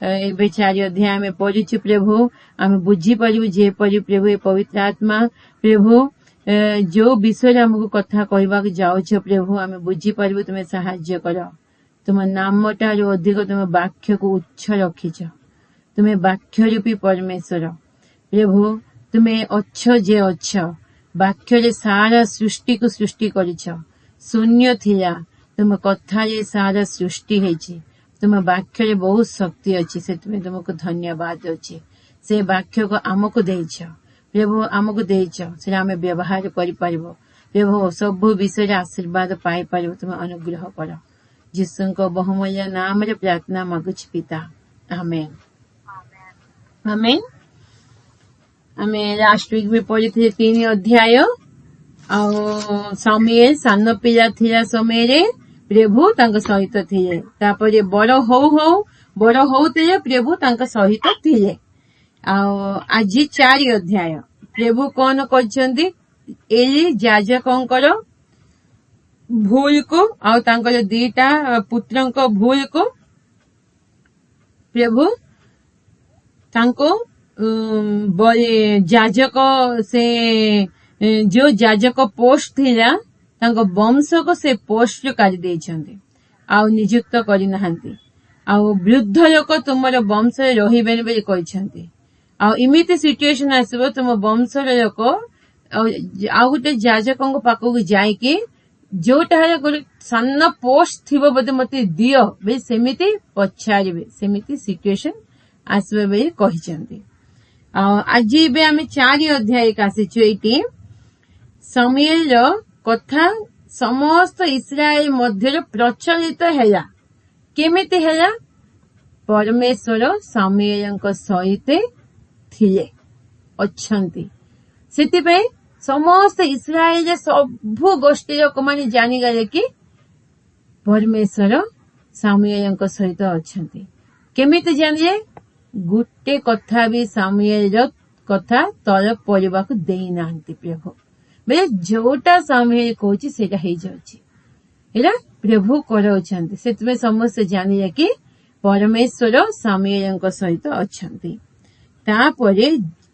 एबे 4 अध्याय आम पढ़ुछु प्रभु आम बुझी पारू जेपरी प्रभु ए पवित्र आत्मा प्रभु जो विषय आमको कथा कहवा जाऊछ प्रभु आम बुझी पारू तुम साहाय्य कर तुम नाम ठार अधिक तुम वाक्य को उच्च रखिछ तुम्हें वाक्य रूपी परमेश्वर प्रभु तुम्हें अच्छ जे अच्छ वाक्य सारा सृष्टि को सृष्टि करिछ शून्य थिला तुम कथा सारा सृष्टि है तुम वाक्य बहुत शक्ति अच्छी से तुम्हें तुमको धन्यवाद अच्छे से वाक्य को आमको देछ प्रभु आमको देछ से आम व्यवहार कर प्रभु सब विषय आशीर्वाद पाई पार तुम अनुग्रह कर यीशु को बहुमूल्य नाम रे प्रार्थना मागुछ पिता आमेन आमेन। आमे लास्ट वीक भी पढ़ी 3 अध्याय सामुएल सान पिला थिला समय प्रभु तांका सहित थिले तापर बड़ होउते प्रभु तांका सहित थिले आज 4 अध्याय प्रभु कौन करछंती एली याजकंकर भूल को आउ तांकर 2टा पुत्रंक भूल को प्रभु तांको याजक से जो याजक पोस्ट थिला तांको वंश को से पोस्ट काढ़ी देइछंती आउ नियुक्त करि नहांती आउ वृद्ध लोक तुमर वंश रहिबेन बेली कहिछंती आउ इमिति सिचुएशन आसीबो तुम वंश लोक आउ गोटे याजकंक पाखकु जाइके जोटार गोटे सान पोस्ट थिबो बोधे मते दियो बे सेमिति पछारिबे सेमिति सिचुएशन आसीबे बेली कहिछंती आज बे आमे 4 अध्याय का आसीछु एटी सामुएल कथा समस्त इस्राएल मध्य प्रचलित हैला केमिति हैला परमेश्वर सामुएल सहित थिले अछंती सेति समस्त इस्राएल सबु गोष्ठी लोक माने जानी गले कि परमेश्वर सामुएल सहित अछंती केमिति जानिए गुटे कथा भी सामुएल कथा तल पड़वा को देई नांती प्रभु बेले जोटा सामुएल कहछि सेटा हे जाछि एला प्रभु करौछंती सेतमे समस्त जानिए कि परमेश्वर सामुएल सहित अछंती तापरे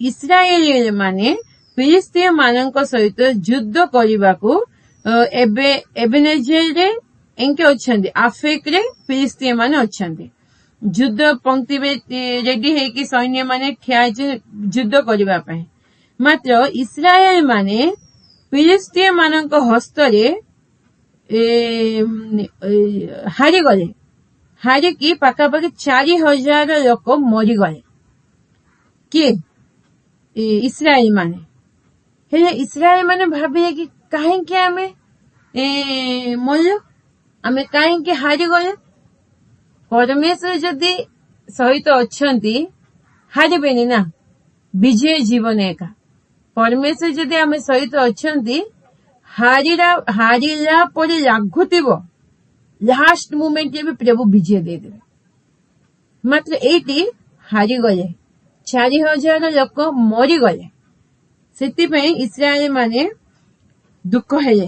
इस्राएल माने फिलिस्तीय मानक सहित युद्ध करबाकू एबेनेजेर रे एंके अछंती आफेक रे फिलिस्तीय माने अछंती युद्ध पंक्ति रेडी है कि सैन्य माने ठिया युद्ध करबा पय मात्र इस्राएल माने फिलिस्तीय मानक हस्त रे हारी गले हारी की पाखापाखि 4000 लोक मरी गले कि इस्राएल माने हेले इस्राएल माने भाबे कि काहे के आमे मल्लो आमे काहे के हारी गले परमेश्वर जदि सहित अछंती हारिबेनी ना विजय जीवन एका परमेश्वर जदि आमे सहित अछंती हारिला परे लागुथिबो लास्ट मोमेंट रे भी प्रभु विजय दे देबे मात्र एटी हारी गले 4000 लोक मरी गले सेति पे इस्राएल माने दुख हेले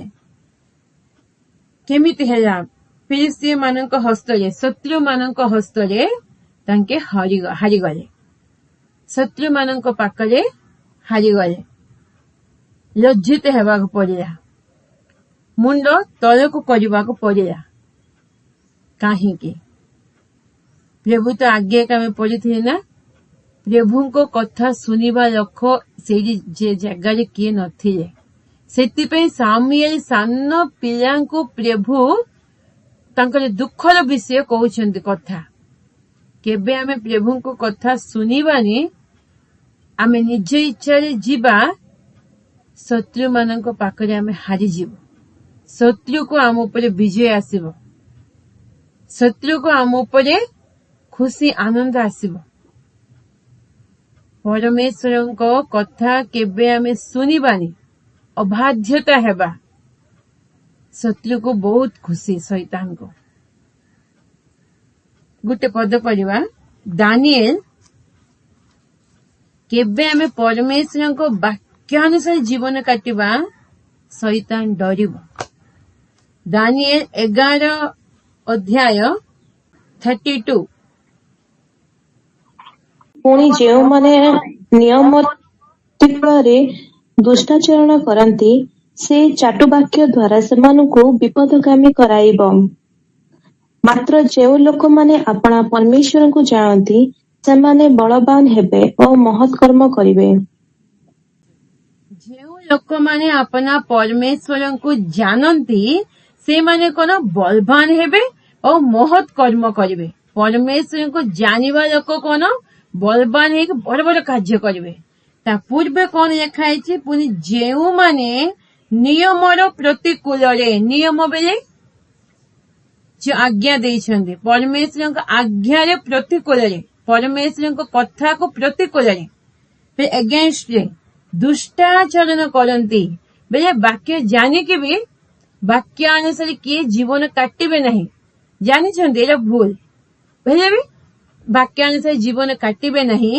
केमिति हेला फिलिस्तीय मानक हस्तरे शत्रु मानक हस्तरे तांके हारी गले शत्रु मानक पाखरे हारी गले लज्जित हेबाक पड़िला मुंड तलक करबाक पड़िला काहेकि प्रभु तो आगे का पढ़ी ना प्रभु को कथा सुनिबा लोक से जगह किए नथिले सेति सामुएल सान पिला को प्रभु तांकर दुखर विषय कहउछंती कथा केबे आमे प्रभु को कथा सुनिबानी आमे निज इच्छा रे जीवा शत्रु मानक पाखरे आमे हारी जीव शत्रु को आम ऊपर विजय आसीबो शत्रु को आम ऊपर खुशी आनंद आसीबो परमेश्वर को कथा केबे आमे सुनिबानी अबाध्यता हेबा शत्रु को बहुत खुशी शैतान को गुटे पद पढ़िबा दानिएल केबे आमे परमेश्वर को वाक्यानुसार जीवन काटिबा शैतान डरिबो दानिएल 11 अध्याय 32 पुणी जेउमाने नियम फଳରେ दुष्टाचरण करती से चाटुवाक्य द्वारा सेमानंकु विपदगामी कराइब। मात्र जेउ लोक माने अपना परमेश्वर को जानती सेमाने बलवान हेबे और महत् कर्म करिवे। ଯେଉଁ ଲୋକମାନେ ଆପଣା ପରମେଶ୍ୱରଙ୍କୁ ଜାଣନ୍ତି ସେମାନେ କଣ ବଳବାନ ହେବେ ଓ ମହତ୍ କର୍ମ କରିବେ। ପରମେଶ୍ୱରଙ୍କୁ ଜାଣିବା ଲୋକ କଣ ବଳବାନ ହେଇକି ବଡ ବଡ କାର୍ଯ୍ୟ କରିବେ। ତା ପୂର୍ବେ କଣ ଲେଖା ହେଇଛି, ପୁଣି ଯେଉଁମାନେ ନିୟମର ପ୍ରତିକୂଳରେ, ନିୟମ ବେଲେ ଯୋଉ ଆଜ୍ଞା ଦେଇଛନ୍ତି ପରମେଶ୍ୱରଙ୍କ ଆଜ୍ଞାରେ ପ୍ରତିକୂଳରେ, ପରମେଶ୍ୱରଙ୍କ କଥାକୁ ପ୍ରତିକୂଳରେ ଏଗେନ୍ଷ୍ଟରେ ଦୁଷ୍ଟାଚରଣ କରନ୍ତି ବେଲେ ବାକ୍ୟ ଜାଣିକି ବି ବାକ୍ୟ ଅନୁସାରେ କିଏ ଜୀବନ କାଟିବେ ନାହିଁ, ଜାଣିଛନ୍ତି ଏଇଟା ଭୁଲ ବେଲେ ବି ବାକ୍ୟ ଅନୁସାରେ ଜୀବନ କାଟିବେ ନାହିଁ,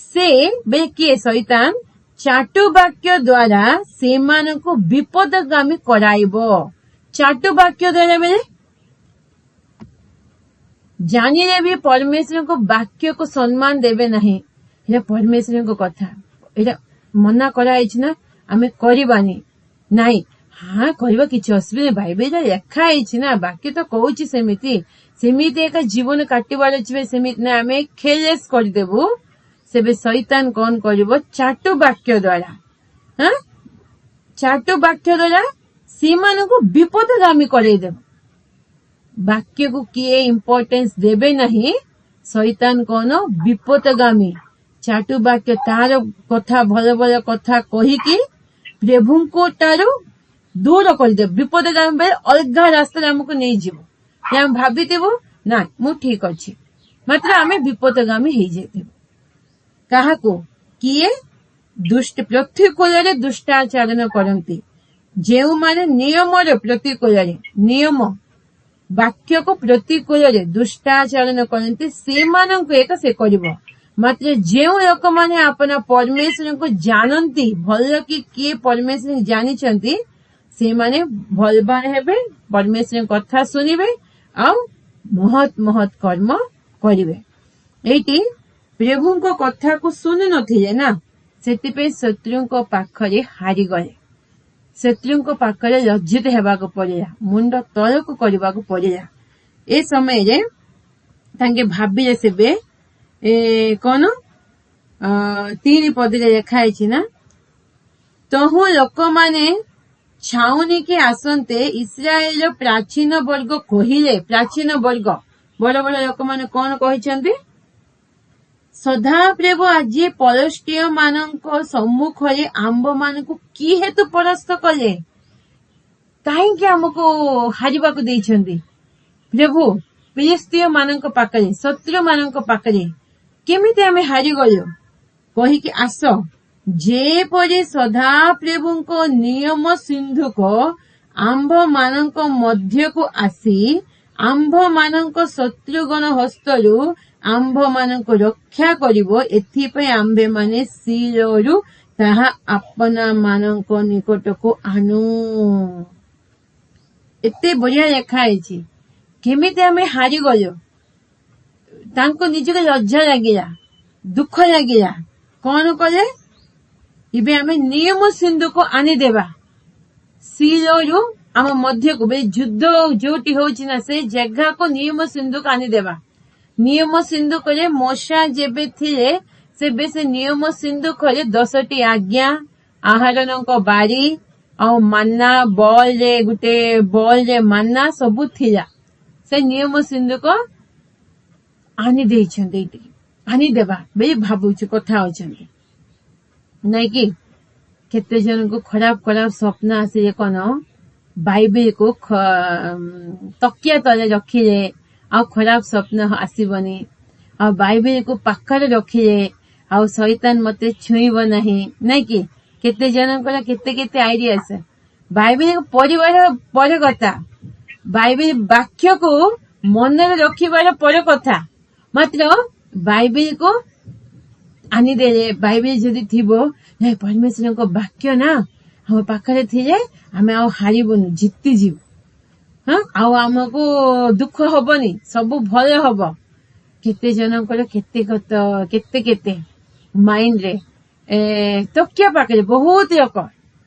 ସେ ବେଲେ କିଏ ଶୈତାନ ଚାଟୁ ବାକ୍ୟ ଦ୍ଵାରା ସେମାନଙ୍କୁ ବିପଦଗାମୀ କରାଇବ। ଚାଟୁ ବାକ୍ୟ ଦ୍ଵାରା ବେଲେ ଜାଣିଲେ ବି ପରମେଶ୍ୱରଙ୍କ ବାକ୍ୟକୁ ସମ୍ମାନ ଦେବେ ନାହିଁ। ଏଇଟା ପରମେଶ୍ୱରଙ୍କ କଥା, ଏଇଟା ମନା କରାହେଇଛି ନା, ଆମେ କରିବାନି ନାଇଁ। ହଁ କରିବା, କିଛି ଅସୁବିଧା ନାହିଁ, ବାଇବେଲରେ ଲେଖା ହେଇଛି ନା, ବାକ୍ୟ ତ କହୁଛି ସେମିତି। ସେମିତି ଏକା ଜୀବନ କାଟିବାର ଅଛି ସେମିତି ନା, ଆମେ ଖେଲେସ୍ କରିଦେବୁ। ସେବେ ଶୈତାନ କଣ କରିବ, ଚାଟୁ ବାକ୍ୟ ଦ୍ଵାରା ଚାଟୁ ବାକ୍ୟ ଦ୍ଵାରା ସେମାନଙ୍କୁ ବିପଦଗାମୀ କରେଇଦେବ। ବାକ୍ୟକୁ କିଏ ଇମ୍ପୋର୍ଟାନ୍ସ ଦେବେ ନାହିଁ, ଶୈତାନ କଣ ବିପଦଗାମୀ। ଚାଟୁ ବାକ୍ୟ ତାର କଥା ଭଲ ଭଲ କଥା କହିକି ପ୍ରଭୁଙ୍କୁ ଠାରୁ ଦୂର କରିଦେବ। ବିପଦଗାମୀ ବେଳେ ଅଲଗା ରାସ୍ତାରେ ଆମକୁ ନେଇଯିବ। ଆମେ ଭାବିଥିବୁ ନା ମୁଁ ଠିକ ଅଛି, ମାତ୍ର ଆମେ ବିପଦଗାମୀ ହେଇଯାଇଥିବୁ। କାହାକୁ? କିଏ ପ୍ରତିକୂଳରେ ଦୁଷ୍ଟାଚରଣ କରନ୍ତି, ଯେଉଁମାନେ ନିୟମର ପ୍ରତିକୂଳରେ, ନିୟମ ବାକ୍ୟକୁ ପ୍ରତିକୂଳରେ ଦୁଷ୍ଟାଚରଣ କରନ୍ତି ସେମାନଙ୍କୁ ଏକ ସେ କରିବ। ମାତ୍ର ଯେଉଁ ଲୋକମାନେ ଆପଣା ପରମେଶ୍ୱରଙ୍କୁ ଜାଣନ୍ତି, ଭଲ କି କିଏ ପରମେଶ୍ୱର ଜାଣିଛନ୍ତି, ସେମାନେ ବଳବାନ ହେବେ, ପରମେଶ୍ୱରଙ୍କ କଥା ଶୁଣିବେ ଆଉ ମହତ୍ ମହତ୍ କର୍ମ କରିବେ। ଏଇଠି ପ୍ରଭୁଙ୍କ କଥାକୁ ଶୁଣୁ ନଥିଲେ ନା, ସେଥିପାଇଁ ଶତ୍ରୁଙ୍କ ପାଖରେ ହାରିଗଲେ। ଶତ୍ରୁଙ୍କ ପାଖରେ ଲଜ୍ଜିତ ହେବାକୁ ପଡିଲା, ମୁଣ୍ଡ ତଳକୁ କରିବାକୁ ପଡିଲା। ଏ ସମୟରେ ତାଙ୍କେ ଭାବିଲେ ସେବେ କଣ 3 ପଦରେ ଲେଖା ହେଇଛି ନା, ତହୁ ଲୋକମାନେ ଛାଉଣିକି ଆସନ୍ତେ ଇସ୍ରାଏଲର ପ୍ରାଚୀନ ବର୍ଗ କହିଲେ। ପ୍ରାଚୀନ ବର୍ଗ ବଡ ବଡ ଲୋକମାନେ କଣ କହିଛନ୍ତି, ସଦାପ୍ରଭୁ ଆଜି ପଲଷ୍ଟିୟ ମାନଙ୍କ ସମ୍ମୁଖରେ ଆମ୍ଭ ମାନଙ୍କୁ କି ହେତୁ ପରାସ୍ତ କଲେ? କାହିଁକି ଆମକୁ ହାରିବାକୁ ଦେଇଛନ୍ତି? ପ୍ରଭୁ ଫିଲିସ୍ତୀୟ ମାନଙ୍କ ପାଖରେ, ଶତ୍ରୁ ମାନଙ୍କ ପାଖରେ କେମିତି ଆମେ ହାରିଗଲୁ କହିକି ଆସ, ଯେପରି ସଦାପ୍ରଭୁଙ୍କ ନିୟମ ସିନ୍ଧୁକ ଆମ୍ଭ ମାନଙ୍କ ମଧ୍ୟକୁ ଆସି ଆମ୍ଭ ମାନଙ୍କ ଶତ୍ରୁଗଣ ହସ୍ତରୁ ଆମ୍ଭ ମାନଙ୍କୁ ରକ୍ଷା କରିବ, ଏଥିପାଇଁ ଆମ୍ଭେମାନେ ଶିଲୋରୁ ତାହା ଆପନା ମାନଙ୍କ ନିକଟକୁ ଆଣୁ। ଏତେ ବଢିଆ ଲେଖା ହେଇଛି। କେମିତି ଆମେ ହାରିଗଲୁ, ତାଙ୍କୁ ନିଜକୁ ଲଜ୍ଜା ଲାଗିଲା, ଦୁଃଖ ଲାଗିଲା। କଣ କଲେ? ଏବେ ଆମେ ନିୟମ ସିନ୍ଧୁକୁ ଆଣିଦେବା, ଶିଲୋରୁ ଆମ ମଧ୍ୟକୁ, ଯୁଦ୍ଧ ଯୋଉଠି ହଉଛି ନା ସେ ଜାଗାକୁ ନିୟମ ସିନ୍ଧୁକୁ ଆଣିଦେବା। ନିୟମ ସିନ୍ଧୁକରେ ମୋଶା ଯେବେ ଥିଲେ ସେବେ ସେ ନିୟମ ସିନ୍ଧୁକରେ 10ଟି ଆଜ୍ଞା, ଆହାରଣଙ୍କ ବାରି ଆଉ ମାନା, ଗୋଟେ ବଲରେ ମାନା ସବୁ ଥିଲା। ସେ ନିୟମ ସିନ୍ଧୁକ ଆଣି ଦେଇଛନ୍ତି, ଏଇଠିକି ଆଣିଦେବା ବୋଲି ଭାବୁଛୁ, କଥା ହଉଛନ୍ତି ନାଇଁ କି? କେତେ ଜଣଙ୍କୁ ଖରାପ ଖରାପ ସ୍ୱପ୍ନ ଆସିଲେ କଣ, ବାଇବେଲକୁ ତକିଆ ତଳେ ରଖିଲେ ଆଉ ଖରାପ ସ୍ୱପ୍ନ ଆସିବନି, ଆଉ ବାଇବେଲକୁ ପାଖରେ ରଖିଲେ ଆଉ ଶୈତାନ ମତେ ଛୁଇଁବ ନାହିଁ, ନାଇଁ କି? କେତେ ଜଣଙ୍କର କେତେ କେତେ ଆଇଡିଆ ଆସେ। ବାଇବେଲକୁ ପଢିବାର ପରେ କଥା, ବାଇବେଲ ବାକ୍ୟକୁ ମନରେ ରଖିବାର ପରେ କଥା, ମାତ୍ର ବାଇବେଲକୁ ଆଣିଦେଲେ, ବାଇବେଲ ଯଦି ଥିବ, ନାଇଁ ପରମେଶ୍ୱରଙ୍କ ବାକ୍ୟ ନା ଆମ ପାଖରେ ଥିଲେ ଆମେ ଆଉ ହାରିବୁନି, ଜିତିଯିବୁ। ଆଉ ଆମକୁ ଦୁଃଖ ହବନି, ସବୁ ଭଲ ହବ। केते जनकर केते केते माइंड रे तकिया पाखे बहुत लोक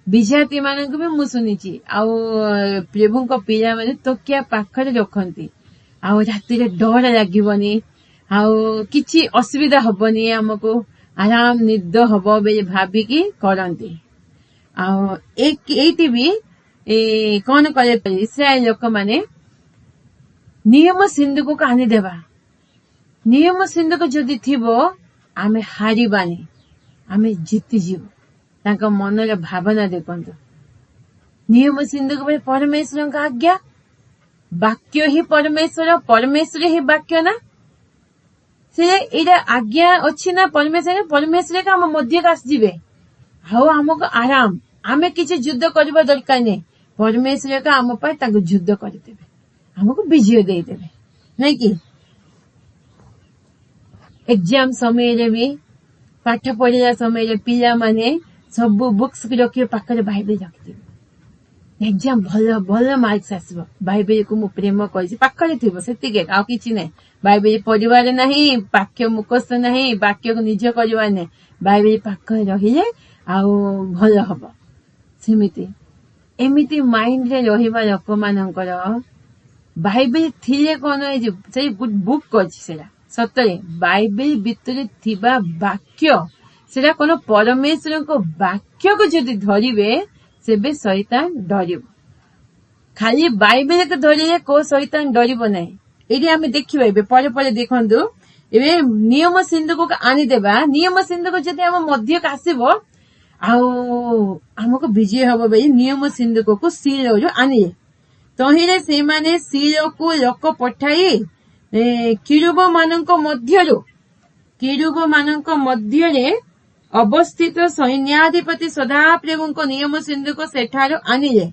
विजाति मानक भी मु शुनिची आउ प्रभु को पिला माने तकिया पाखरे रखती आउ राति डर लगे आउ किछि असुविधा हबनी हमको आराम निद हब बे भाविकी करती आउ एटी भी कौन करे इस्राएल लोक माने नियम सिंधुक को आनी देवा नियम सिंधुक जदि थिबो आमे हारिबानी आमे जीति जीव तांका मनर भावना देखंतु नियम सिंधुक बे परमेश्वर का आज्ञा वाक्य ही परमेश्वर ही वाक्य ना से एटा आज्ञा अच्छी ना परमेश्वर का हम मध्य का आसजिबे हाउ हमको आराम आमे किछि युद्ध करबा दरकार नै परमेश्वर का हम पाए तांको युद्ध करदेबे हमको विजय दे देबे नहीं कि एग्जाम समय रे भी पाठ पढ़िला समय रे पिला माने सब बुक्स रखियो पाखरे बाइबल रखिथिबे एग्जाम भल मार्क्स आसबो बाइबल को मु प्रेम करिछि पाखरे थिबो सेतिके आ किछि नै बाइबल पढ़िबार नाही वाक्य मुखस्थ नाही वाक्य को निज करिबार नै बाइबल पाखरे रहिले आउ भल हबो सेमिति एमिति माइंड रे रहिबा लोक मानकर बाइबल थिले कोन से गुड बुक कछि सेला सतरे बाइबल भितरे थिबा वाक्य सेटा कोन परमेश्वर को वाक्य को जदि धरिबे सेबे शैतान डरिबो खाली बाइबल के धरिले को शैतान डरिबो नै एडी आमे देखिबे एबे परे देखंतु एबे नियम सिंधुक को आनी देबा नियम सिंधुक जदि हम मध्य का आसीबो आउ हमको विजय हबो बे नियम सिंधुक को सील जो आनी तहिरे से माने सील को लोक पठाई किरुब मानक मध्य अवस्थित सैन्याधिपति सदाप्रभु को नियम सिंधुक सेठार आनिले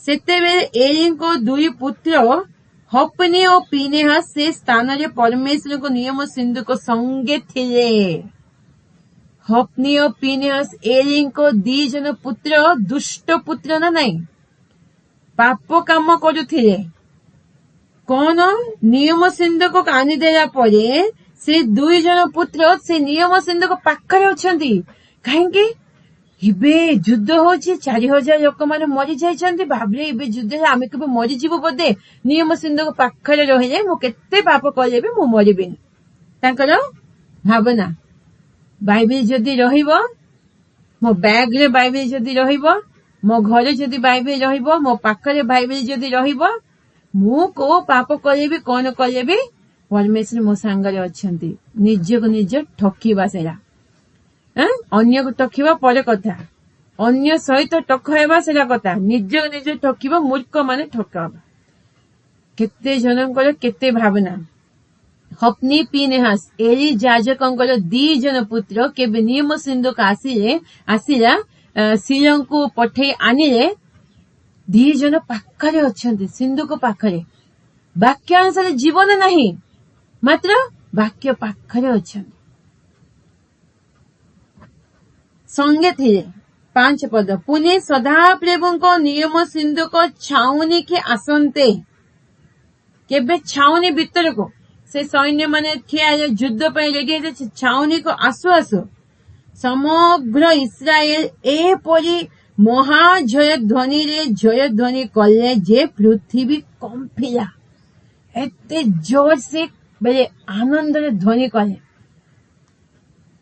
सेतेबेले एली को दुई पुत्र हपनी और पीनेहास से स्थान रे परमेश्वर को नियम सिंधुक संगे थिले हपनी और पीनेहास एली को दी जन पुत्र दुष्ट पुत्र ना नहीं पाप काम करुथिले कौन नियम सिंधुक आनी देला परे से दुई जन पुत्र से नियम सिंधुक पाखरे अछंती काहेकि इबे युद्ध होछि 4000 लोक माने मरि जाइछंती भाबले इबे युद्ध आमे केबे मरि जीवो बोदे नियम सिंधुक पाखरे रहिले मु केते पाप कलेबे मु मरिबिनी तांकर भावना बाइबल जदि रहिबो मो बैग रे बाइबल जदि रहिबो मो घरे जदि बाइबल रहिबो मो पाखरे बाइबल जदि रहिबो मु को पाप कलेबे कोन कलेबे परमेश्वर मो सांगरे अछंती निज को निज ठकीबा सेरा अन्य को ठकीबा पर कथा अन्य सहित ठकहेबा सेरा कथा निज को निज ठकीबा मूर्ख माने ठकाबा केते जनकर केते भावना हपनी पीनेहास एली जाजकंकर दी जन पुत्र केबे नियम सिंधुक आसिला सिलं को पठे आनिले दी जन पाखरे अछंती सिंधुक पाखरे वाक्य अनुसार जीवन नहीं मात्र वाक्य पाखरे अछंती संगे थिले 5 पद पुणे सदाप्रभुको नियम सिंधुक छाउनी के आसंते केबे छाउनी भीतर को से सैन्य माने ठिया युद्ध पे रेडी छाउनी को आसु समग्र इस्राएल एपरी महाजय ध्वनि रे जय ध्वनि कले जे पृथ्वी कंपिला एते जोर से बेले आनंद रे ध्वनि कले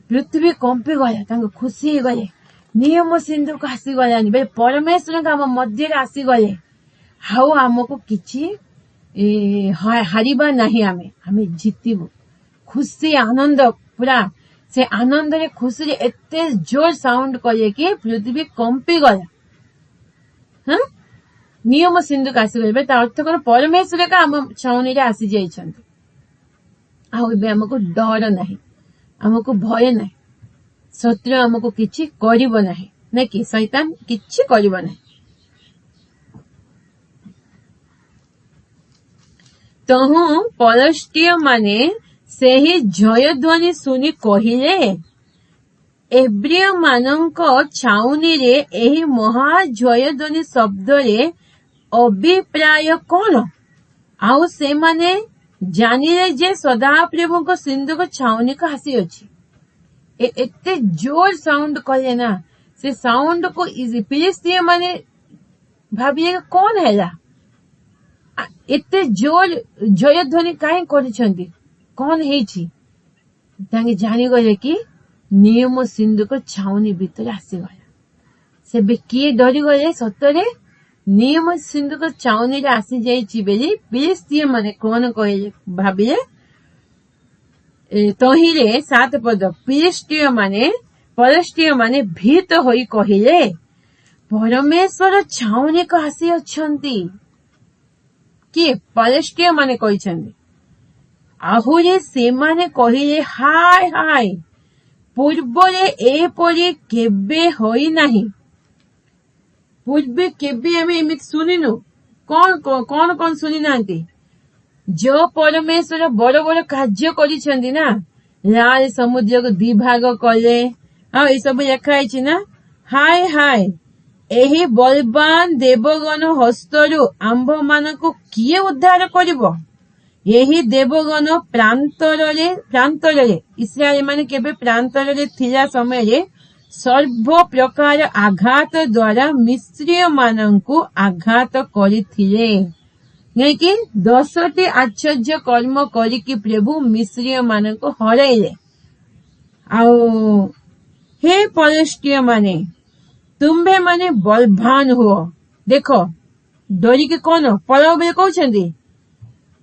पृथ्वी कंपी गया तांको खुशी गले नियम सिंधुक आसी गलानी बेले परमेश्वर का हम मध्य रे आसी गले हाउ हमको किछि हारिबा नहीं आमे जीतिबो खुशी आनंद पूरा से आनंद रे खुशी रे एते जोर साउंड कले कि पृथ्वी कंपी गला हाँ नियम सिंधुक आसी गले ता अर्थ कोन परमेश्वर का हम छाउनी रे आसी जाइछंती आउ बे हमको डर नहीं हमको भय नहीं शत्रु हमको किछि करिबो नहीं नै कि शैतान किछि करिबो नहीं तहु पलस्टीय माने सेही जय ध्वनि सुनी कहिले एब्रिय मानक छाउनी रे एही महा जय ध्वनि शब्द रे अभिप्राय कोन आउ से माने ଜାଣିଲେ ଯେ ସଦାପ୍ରଭୁଙ୍କ ସିନ୍ଧୁକ ଛାଉଣିକୁ ଆସି ଅଛି। ଏତେ ଜୋର ସାଉଣ୍ଡ କଲେ ନା, ସେ ସାଉଣ୍ଡ କୁ ଫିଲିସ୍ତୀୟ ମାନେ ଭାବିଲେ କଣ ହେଲା, ଏତେ ଜୋର ଜୟଧ୍ୱନି କାହିଁ କରିଛନ୍ତି, କଣ ହେଇଛି? ତାଙ୍କେ ଜାଣିଗଲେ କି ନିୟମ ସିନ୍ଧୁକ ଛାଉଣି ଭିତରେ ଆସିଗଲା। ସେବେ କିଏ ଡରିଗଲେ, ସତରେ ନିୟମ ସିନ୍ଧୁକ ଛାଉଣିରେ ଆସିଯାଇଛି ବୋଲି ଫିଲିସ୍ତୀୟ ମାନେ କଣ କହିଲେ ଭାବିଲେ। ତହିଁରେ 7 ପଦ, ଫିଲିସ୍ତୀୟ ମାନେ ଭୀତ ହୋଇ କହିଲେ, ପରମେଶ୍ୱର ଛାଉଣିକୁ ଆସି ଅଛନ୍ତି। କିଏ? ଫିଲିସ୍ତୀୟ ମାନେ କହିଛନ୍ତି। ଆହୁରି ସେମାନେ କହିଲେ, ହାୟ ହାୟ, ପୂର୍ବରେ ଏପରି କେବେ ହୋଇନାହିଁ। ପୂର୍ବେ କେବେ ଆମେ ଏମିତି ଶୁଣିନୁ। କଣ ଶୁଣି ନାହାନ୍ତି? ଯୋଉ ପରମେଶ୍ୱର ବଡ ବଡ କାର୍ଯ୍ୟ କରିଛନ୍ତି ନା, ଲାଲ ସମୁଦ୍ରକୁ 2 ଭାଗ କଲେ, ଆଉ ଏସବୁ ଲେଖା ହେଇଛି ନା। ହାୟ ହାୟ, ଏହି ବଳବାନ ଦେବଗଣ ହସ୍ତରୁ ଆମ୍ଭମାନଙ୍କୁ କିଏ ଉଦ୍ଧାର କରିବ? ଏହି ଦେବଗଣ ପ୍ରାନ୍ତରରେ ଇସ୍ରାଏଲ ମାନେ କେବେ ପ୍ରାନ୍ତରରେ ଥିଲା ସମୟରେ ସର୍ବ ପ୍ରକାର ଆଘାତ ଦ୍ୱାରା ମିଶ୍ରୀୟ ମାନଙ୍କୁ ଆଘାତ କରିଥିଲେ। କି 10ଟି ଆଶ୍ଚର୍ଯ୍ୟ କର୍ମ କରିକି ପ୍ରଭୁ ମିଶ୍ରୀୟ ମାନଙ୍କୁ ହରାଇଲେ। ଆଉ ହେ ଫିଲିସ୍ତୀୟ ମାନେ, ତୁମ୍ଭେ ମାନେ ବଳବାନ ହୁଅ। ଦେଖ, ଡରିକି କଣ ପଳାଅ ବୋଲି କହୁଛନ୍ତି।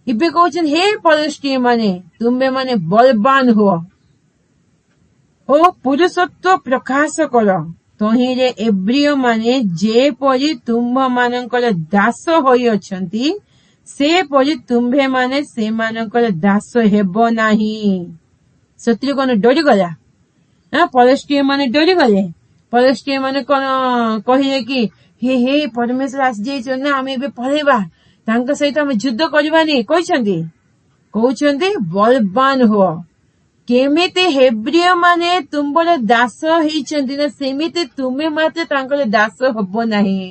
ଏବେ କହୁଛନ୍ତି, ହେ ଫିଲିସ୍ତୀୟ ମାନେ, ତୁମ୍ଭେ ମାନେ ବଳବାନ ହୁଅ ଓ ପୁରୁଷତ୍ୱ ପ୍ରକାଶ କର। ତହିଁରେ ଏବ୍ରିୟ ମାନେ ଯେପରି ତୁମ୍ଭ ମାନଙ୍କର ଦାସ ହୋଇଅଛନ୍ତି, ସେପରି ତୁମ୍ଭେ ମାନେ ସେମାନଙ୍କର ଦାସ ହେବ ନାହିଁ। ଶତ୍ରୁ କଣ ଡରିଗଲା? ଫିଲିସ୍ତୀୟ ମାନେ ଡରିଗଲେ। ଫିଲିସ୍ତୀୟ ମାନେ କଣ କହିଲେ କି, ହେ ପରମେଶ୍ୱର ଆସିଯାଇଛନ୍ତି ନା, ଆମେ ଏବେ ପଳେଇବା, ତାଙ୍କ ସହିତ ଆମେ ଯୁଦ୍ଧ କରିବାନି କହୁଛନ୍ତି ବଳବାନ ହୁଅ। କେମିତି ହେବ୍ରିୟ ମାନେ ତୁମର ଦାସ ହେଇଛନ୍ତି ନା, ସେମିତି ତୁମେ ମାତ୍ର ତାଙ୍କର ଦାସ ହବ ନାହିଁ।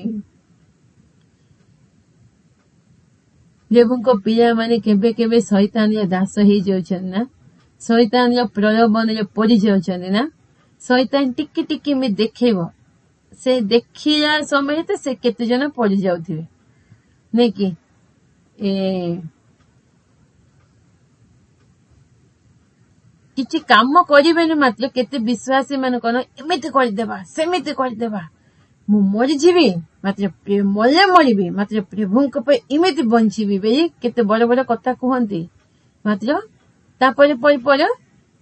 ପ୍ରଭୁଙ୍କ ପିଲାମାନେ କେବେ କେବେ ଶୈତାନର ଦାସ ହେଇଯାଉଛନ୍ତି ନା, ଶୈତାନର ପ୍ରଲୋଭନରେ ପଡିଯାଉଛନ୍ତି ନା। ଶୈତାନ ଟିକେ ଟିକେ ଏମିତି ଦେଖେଇବ, ସେ ଦେଖିଲା ସମୟରେ ତ ସେ କେତେ ଜଣ ପଡିଯାଉଥିବେ, ନାଇଁ କି? କିଛି କାମ କରିବେନି ମାତ୍ର କେତେ ବିଶ୍ୱାସୀ ମାନେ କଣ, ଏମିତି କରିଦେବା, ସେମିତି କରିଦେବା, ମୁଁ ମରିଯିବି, ମାତ୍ର ମରିବି, ମାତ୍ର ପ୍ରଭୁଙ୍କ ପାଇଁ ଏମିତି ବଞ୍ଚିବି ବୋଲି କେତେ ବଡ ବଡ କଥା କୁହନ୍ତି। ମାତ୍ର ତାପରେ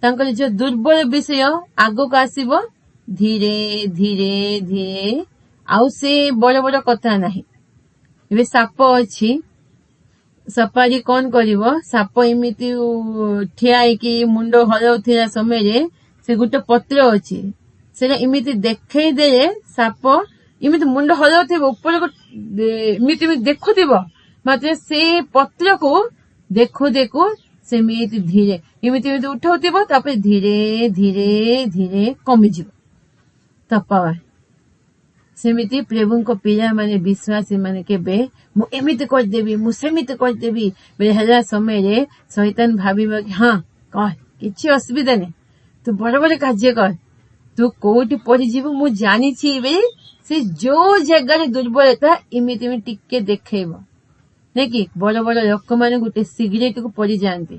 ତାଙ୍କର ଯୋଉ ଦୁର୍ବଳ ବିଷୟ ଆଗକୁ ଆସିବ, ଧୀରେ ଧୀରେ ଧୀରେ, ଆଉ ସେ ବଡ ବଡ କଥା ନାହିଁ। ଏବେ ସାପ ଅଛି, ସପାରୀ କଣ କରିବ, ସାପ ଏମିତି ଠିଆ ହେଇକି ମୁଣ୍ଡ ହଲାଉଥିବା ସମୟରେ ସେ ଗୋଟେ ପତ୍ର ଅଛି, ସେଟା ଏମିତି ଦେଖେଇ ଦେଲେ ସାପ ଏମିତି ମୁଣ୍ଡ ହଲାଉଥିବ, ଉପରକୁ ଏମିତି ଦେଖୁଥିବ, ମାତ୍ର ସେ ପତ୍ରକୁ ଦେଖୁ ଦେଖୁ ସେମିତି ଧୀରେ ଏମିତି ଉଠାଉଥିବ, ତାପରେ ଧୀରେ ଧୀରେ ଧୀରେ କମିଯିବ ତା ପାୱାର। ସେମିତି ପ୍ରଭୁଙ୍କ ପିଲାମାନେ, ବିଶ୍ୱାସୀ ମାନେ କେବେ ମୁଁ ଏମିତି କରିଦେବି, ମୁଁ ସେମିତି କରିଦେବି ହେଲା ସମୟରେ ଶୈତାନ ଭାବିବ କି, ହଁ କହ, କିଛି ଅସୁବିଧା ନାହିଁ, ତୁ ବଡ ବଡ କାର୍ଯ୍ୟ କର, ତୁ କୋଉଠି ପଡିଯିବୁ ମୁଁ ଜାଣିଛି ବୋଲି ସେ ଯୋଉ ଜାଗାରେ ଦୁର୍ବଳତା ଏମିତି ଟିକେ ଦେଖେଇବ, ନାଇଁ କି? ବଡ ବଡ ଲୋକମାନେ ଗୋଟେ ସିଗାରେଟ କୁ ପଡିଯାଆନ୍ତି,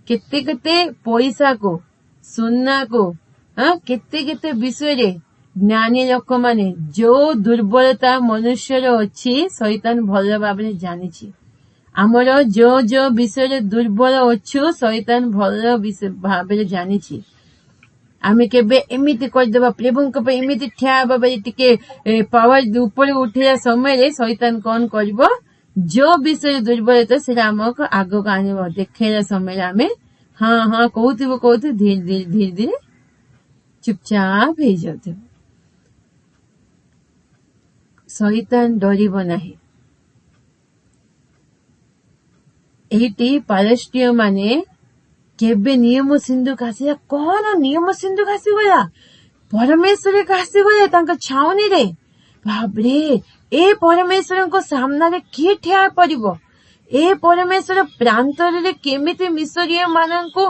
କେତେ କେତେ ପଇସାକୁ, ସୁନାକୁ, କେତେ କେତେ ବିଷୟରେ ଜ୍ଞାନୀ ଲୋକମାନେ, ଯୋଉ ଦୁର୍ବଳତା ମନୁଷ୍ୟର ଅଛି ଶୈତାନ ଭଲ ଭାବରେ ଜାଣିଛି। ଆମର ଯୋଉ ବିଷୟରେ ଦୁର୍ବଳ ଅଛୁ ଶୈତାନ ଭଲ ଭାବରେ ଜାଣିଛି। ଆମେ କେବେ ଏମିତି କରିଦେବା, ପ୍ରଭୁଙ୍କ ପାଇଁ ଏମିତି ଠିଆ ହେବା ବୋଲି ଟିକେ ପାୱାର ଉପରେ ଉଠିଲା ସମୟରେ ଶୈତାନ କଣ କରିବ, ଯୋଉ ବିଷୟରେ ଦୁର୍ବଳତା ସେଟା ଆମକୁ ଆଗକୁ ଆଣିବ। ଦେଖେଇଲା ସମୟରେ ଆମେ ହଁ କହୁଥିବ ଧୀରେ ଧୀରେ ଚୁପଚାପ ହେଇଯାଉଥିବ। ଶୈତାନ ଡରିବ ନାହିଁ। ଏଇଠି ଫିଲିସ୍ତୀୟ ମାନେ କେବେ ନିୟମ ସିନ୍ଧୁକ ଆସିଲା, କଣ ନିୟମ ସିନ୍ଧୁକ ଆସିଗଲା, ପରମେଶ୍ୱର ଆସିଗଲେ ତାଙ୍କ ଛାଉଣିରେ। ଭାବରେ ଏ ପରମେଶ୍ୱରଙ୍କ ସାମ୍ନାରେ କିଏ ଠିଆ ପଡିବ, ए परमेश्वर प्रांतरे केमिति मिसरीय मानंकु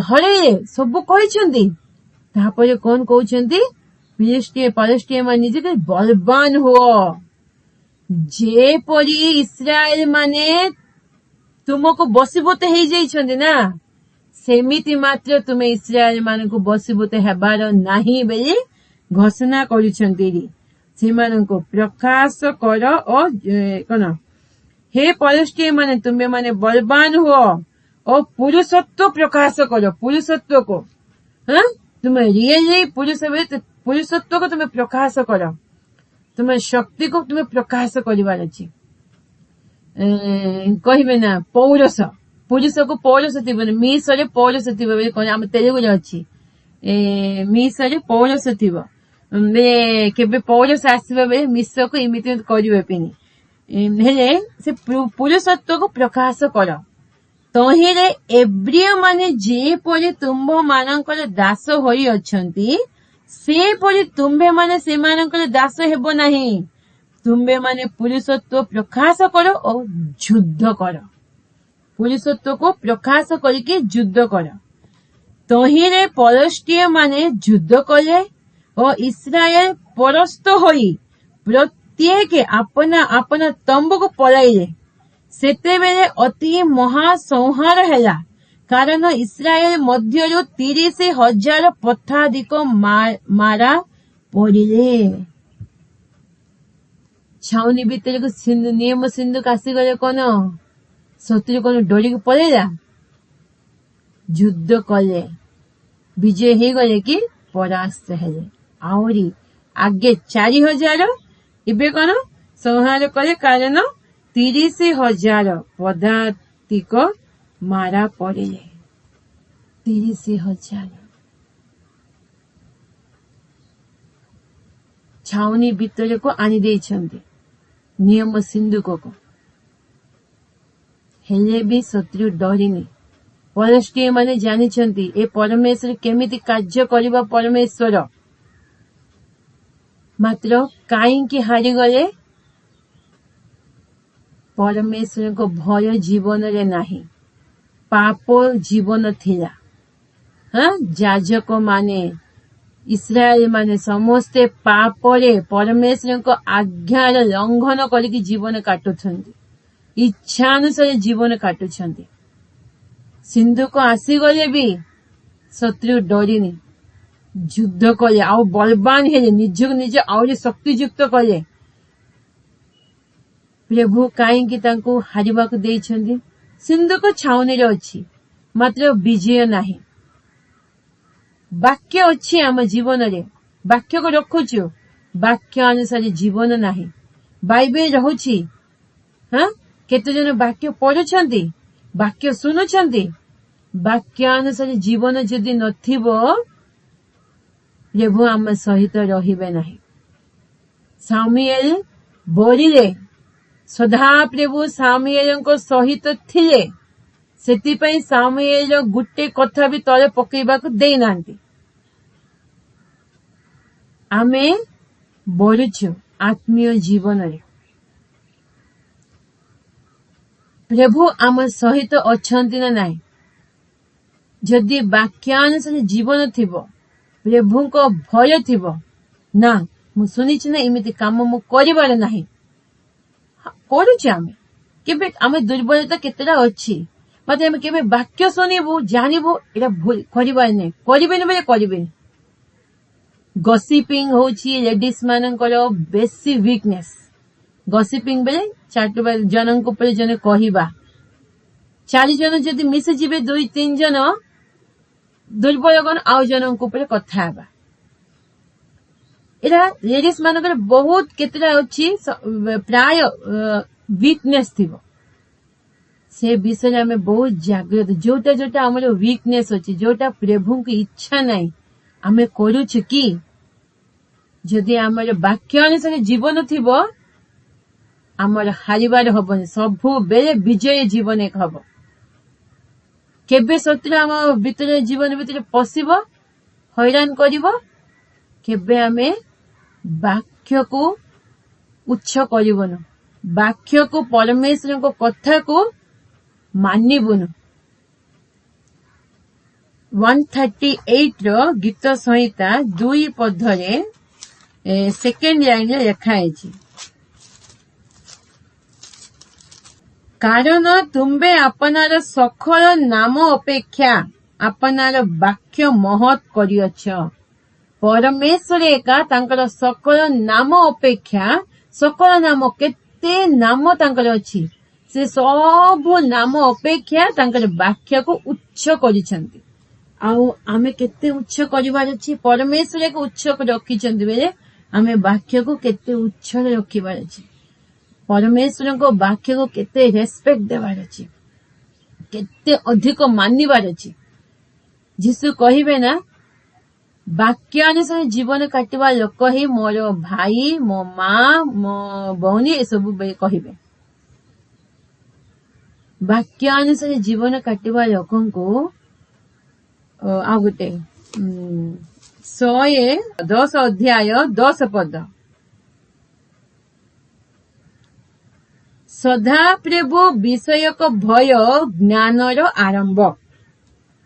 हरेइले सब कहिसंती तापरे कोन कहउछंती फिलिस्टीय माने जे बलवान हुओ जे परी इस्राएल माने तुमको बसीभूत हेई जाइछंती ना सेमिति मात्र तुमे इस्राएल मानंकु बसीभूत हेबार नाही बेली घोषणा करिसंती सेमानंकु प्रकाश कर और कोन हे फिलिस्टीय माने तुम्हें माने बलवान हो और पुरुषत्व प्रकाश करो पुरुषत्व को हाँ तुम्हें रियली पुरुषत्व को तुम्हें प्रकाश करो तुम्हें शक्ति को तुम्हें प्रकाश करिवार अछि कहिबे ना पौरस पुरुष को पौरस थिबे मीसरे पौरस थिबे कोन हम तेलुगु रे अछि मीसरे पौरस थिबो बे केबे पौरस आसीबे बे मिस को इमिति करिवे पिनी हेले से पुरुषत्व को प्रकाश कर तहिरे एब्रिय माने जे परि तुंभ मानकर दास होई अछंती से परि तुम्भे माने से मानकर दास हेबो नाही तुम्भे माने पुरुषत्व प्रकाश करो और युद्ध करो पुरुषत्व को प्रकाश करके युद्ध करो तहिरे फिलिस्टीय माने युद्ध कले और इस्राएल परास्त होई प्रत्येक अपना अपना तंबू को पलाइले सेतेबेले अति महासंहार हैला कारण इस्राएल मध्यरु 30,000 पथाधिक मारा पड़िले छाउनी भीतर को सिंधु नियम सिंधु कासी गले कोन शत्रु कोन डोरी को पळेला युद्ध कले विजय हे गले कि परास्त हेले आउरी आगे 4,000 इबे कोन संहार कले कारण 30,000 पदातिक मारा पड़िले 30,000 छाउनी भीतर को आनी देइछंती नियम सिंधुक को हेले भी शत्रु डरिनी फिलिस्टीय माने जानिछंती ए परमेश्वर केमिति कार्य करिबा परमेश्वर मात्र काईकि हारी गले परमेश्वर को भय जीवन रे नाही पाप जीवन थिला हाँ जाजक माने इस्राएल माने समस्ते पापरे परमेश्वर को आज्ञार लंघन करके जीवन काटुछंती इच्छा अनुसार जीवन काटुछंती सिंधु को आसी गले भी शत्रु डरिनी युद्ध कले आउ बलवान हेले निजक निज आउरी शक्तियुक्त कले प्रभु काईकि तांको हारिबाकु देइछंती सिंधु को छाउनी रे अछि मात्र विजय नाही वाक्य अछि आम जीवन रे वाक्य को रखुछु वाक्य अनुसार जीवन नाही बाइबल रहुछि हाँ केते जन वाक्य पढुछंती वाक्य सुनुछंती वाक्य अनुसार जीवन जदि नथिबो प्रभु आम सहित रहिबे नाही सामुएल बोलिले सदा प्रभु सामुएल को सहित थिले सेतिपई सामुएल गुटे कथा भी तले पकेइबाकु देई नांती आमे बढुछु आत्मीय जीवन रे प्रभु आम सहित अछंती ना नाही जदि वाक्यानुसार जीवन थिबो प्रभु को भय थिबो ना मु सुनिछि ना इमिति काम मु करिबार नाही करूछि आमे केबे आमे दुर्बलता केतेटा अछि मते आमे केबे वाक्य सुनिबो जानिबो एटा भूल करिबार नै करिबेनि बेले करिबेनि गसिपिंग होछि लेडीज मानकर बेसी वीकनेस गसिपिंग बेले चाटुबा जनन को परे जने कहिबा 4 जन जदि मिसे जिबे 2-3 जन दुर्बल गण आउ जनन को परे कथा हेबा एरा लेडीज मानकर बहुत केतेटा अछि प्राय वीकनेस थिबो से विषय में बहुत जागृत जोटा जोटा हमर वीकनेस अछि जोटा प्रभु की इच्छा नै आमे करूछु कि जदि हमर वाक्य अनुसार जीवन थिबो हमर हारिबार हबनी सबु बेले विजय जीवन एक हबो केबे शत्रु हम भीतर जीवन भीतर पसिबो हैरान करिवो केबे आमे वाक्य को उच्च करिवनो ବାକ୍ୟ को परमेश्वर कथा को मानिबुनु। 138 रो गीत संहिता 2 पदरे सेकेंड लाइन लिखा है। कारण तुम्बे आपनार सकल नाम अपेक्षा आपनार वाक्य महत् करियछ। परमेश्वर एका तांकर सकल नाम अपेक्षा सकल नाम केते नाम तांकर अछि से सब नाम अपेक्षा तांकर वाक्य को उच्च करिसंती। आउ आमे केते उच्च करिवार अछि परमेश्वर को उच्च रखिसंती बेले आमे वाक्य को केते उच्च रखिबार अछि। परमेश्वर को वाक्य को केते रेस्पेक्ट देवार अछि केते अधिक मानिबार अछि। जीसु कहिबे ना वाक्य अनुसार जीवन काटिबा लोक ही मोर भाई मो माँ मो भौनी ए सब कहिबे। वाक्य अनुसार जीवन काटिबा लोकन को आ गोटे 110 अध्याय 10 पद सदा प्रभु विषयक भय ज्ञानर आरंभ।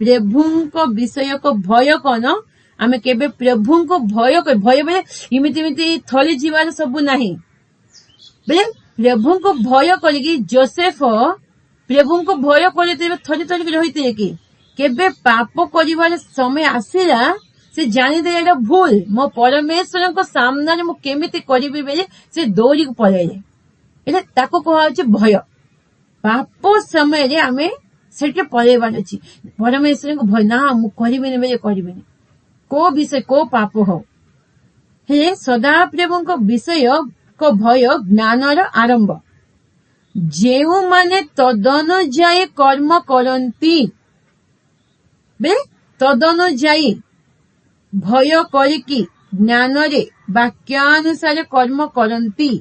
प्रभुंको विषयक भय कौन आमे केबे प्रभुंको भय भय बेले इमिति इमिति थली जीवार सब नाही बेले प्रभुंको भय करिकी जोसेफ प्रभुंको भय करते थली थली रहिते कि केबे पाप करिवार समय आसिला से जानि दे एटा भूल मो परमेश्वर को सामने मु केमिति करिबि बेले से दौड़ी पळेले एटा ताको कहा अछि भय। पाप समय रे आमे सेटे पळेबार अछि परमेश्वर को भय ना मु करिबिनी बेले करिबिनी को विषय को पाप हो हे सदा प्रभुंको विषय को भय ज्ञानर आरंभ। जेउ माने तदनुजाई कर्म करंती बे तदनुजाई भय करिकी ज्ञान रे वाक्यानुसार कर्म करंती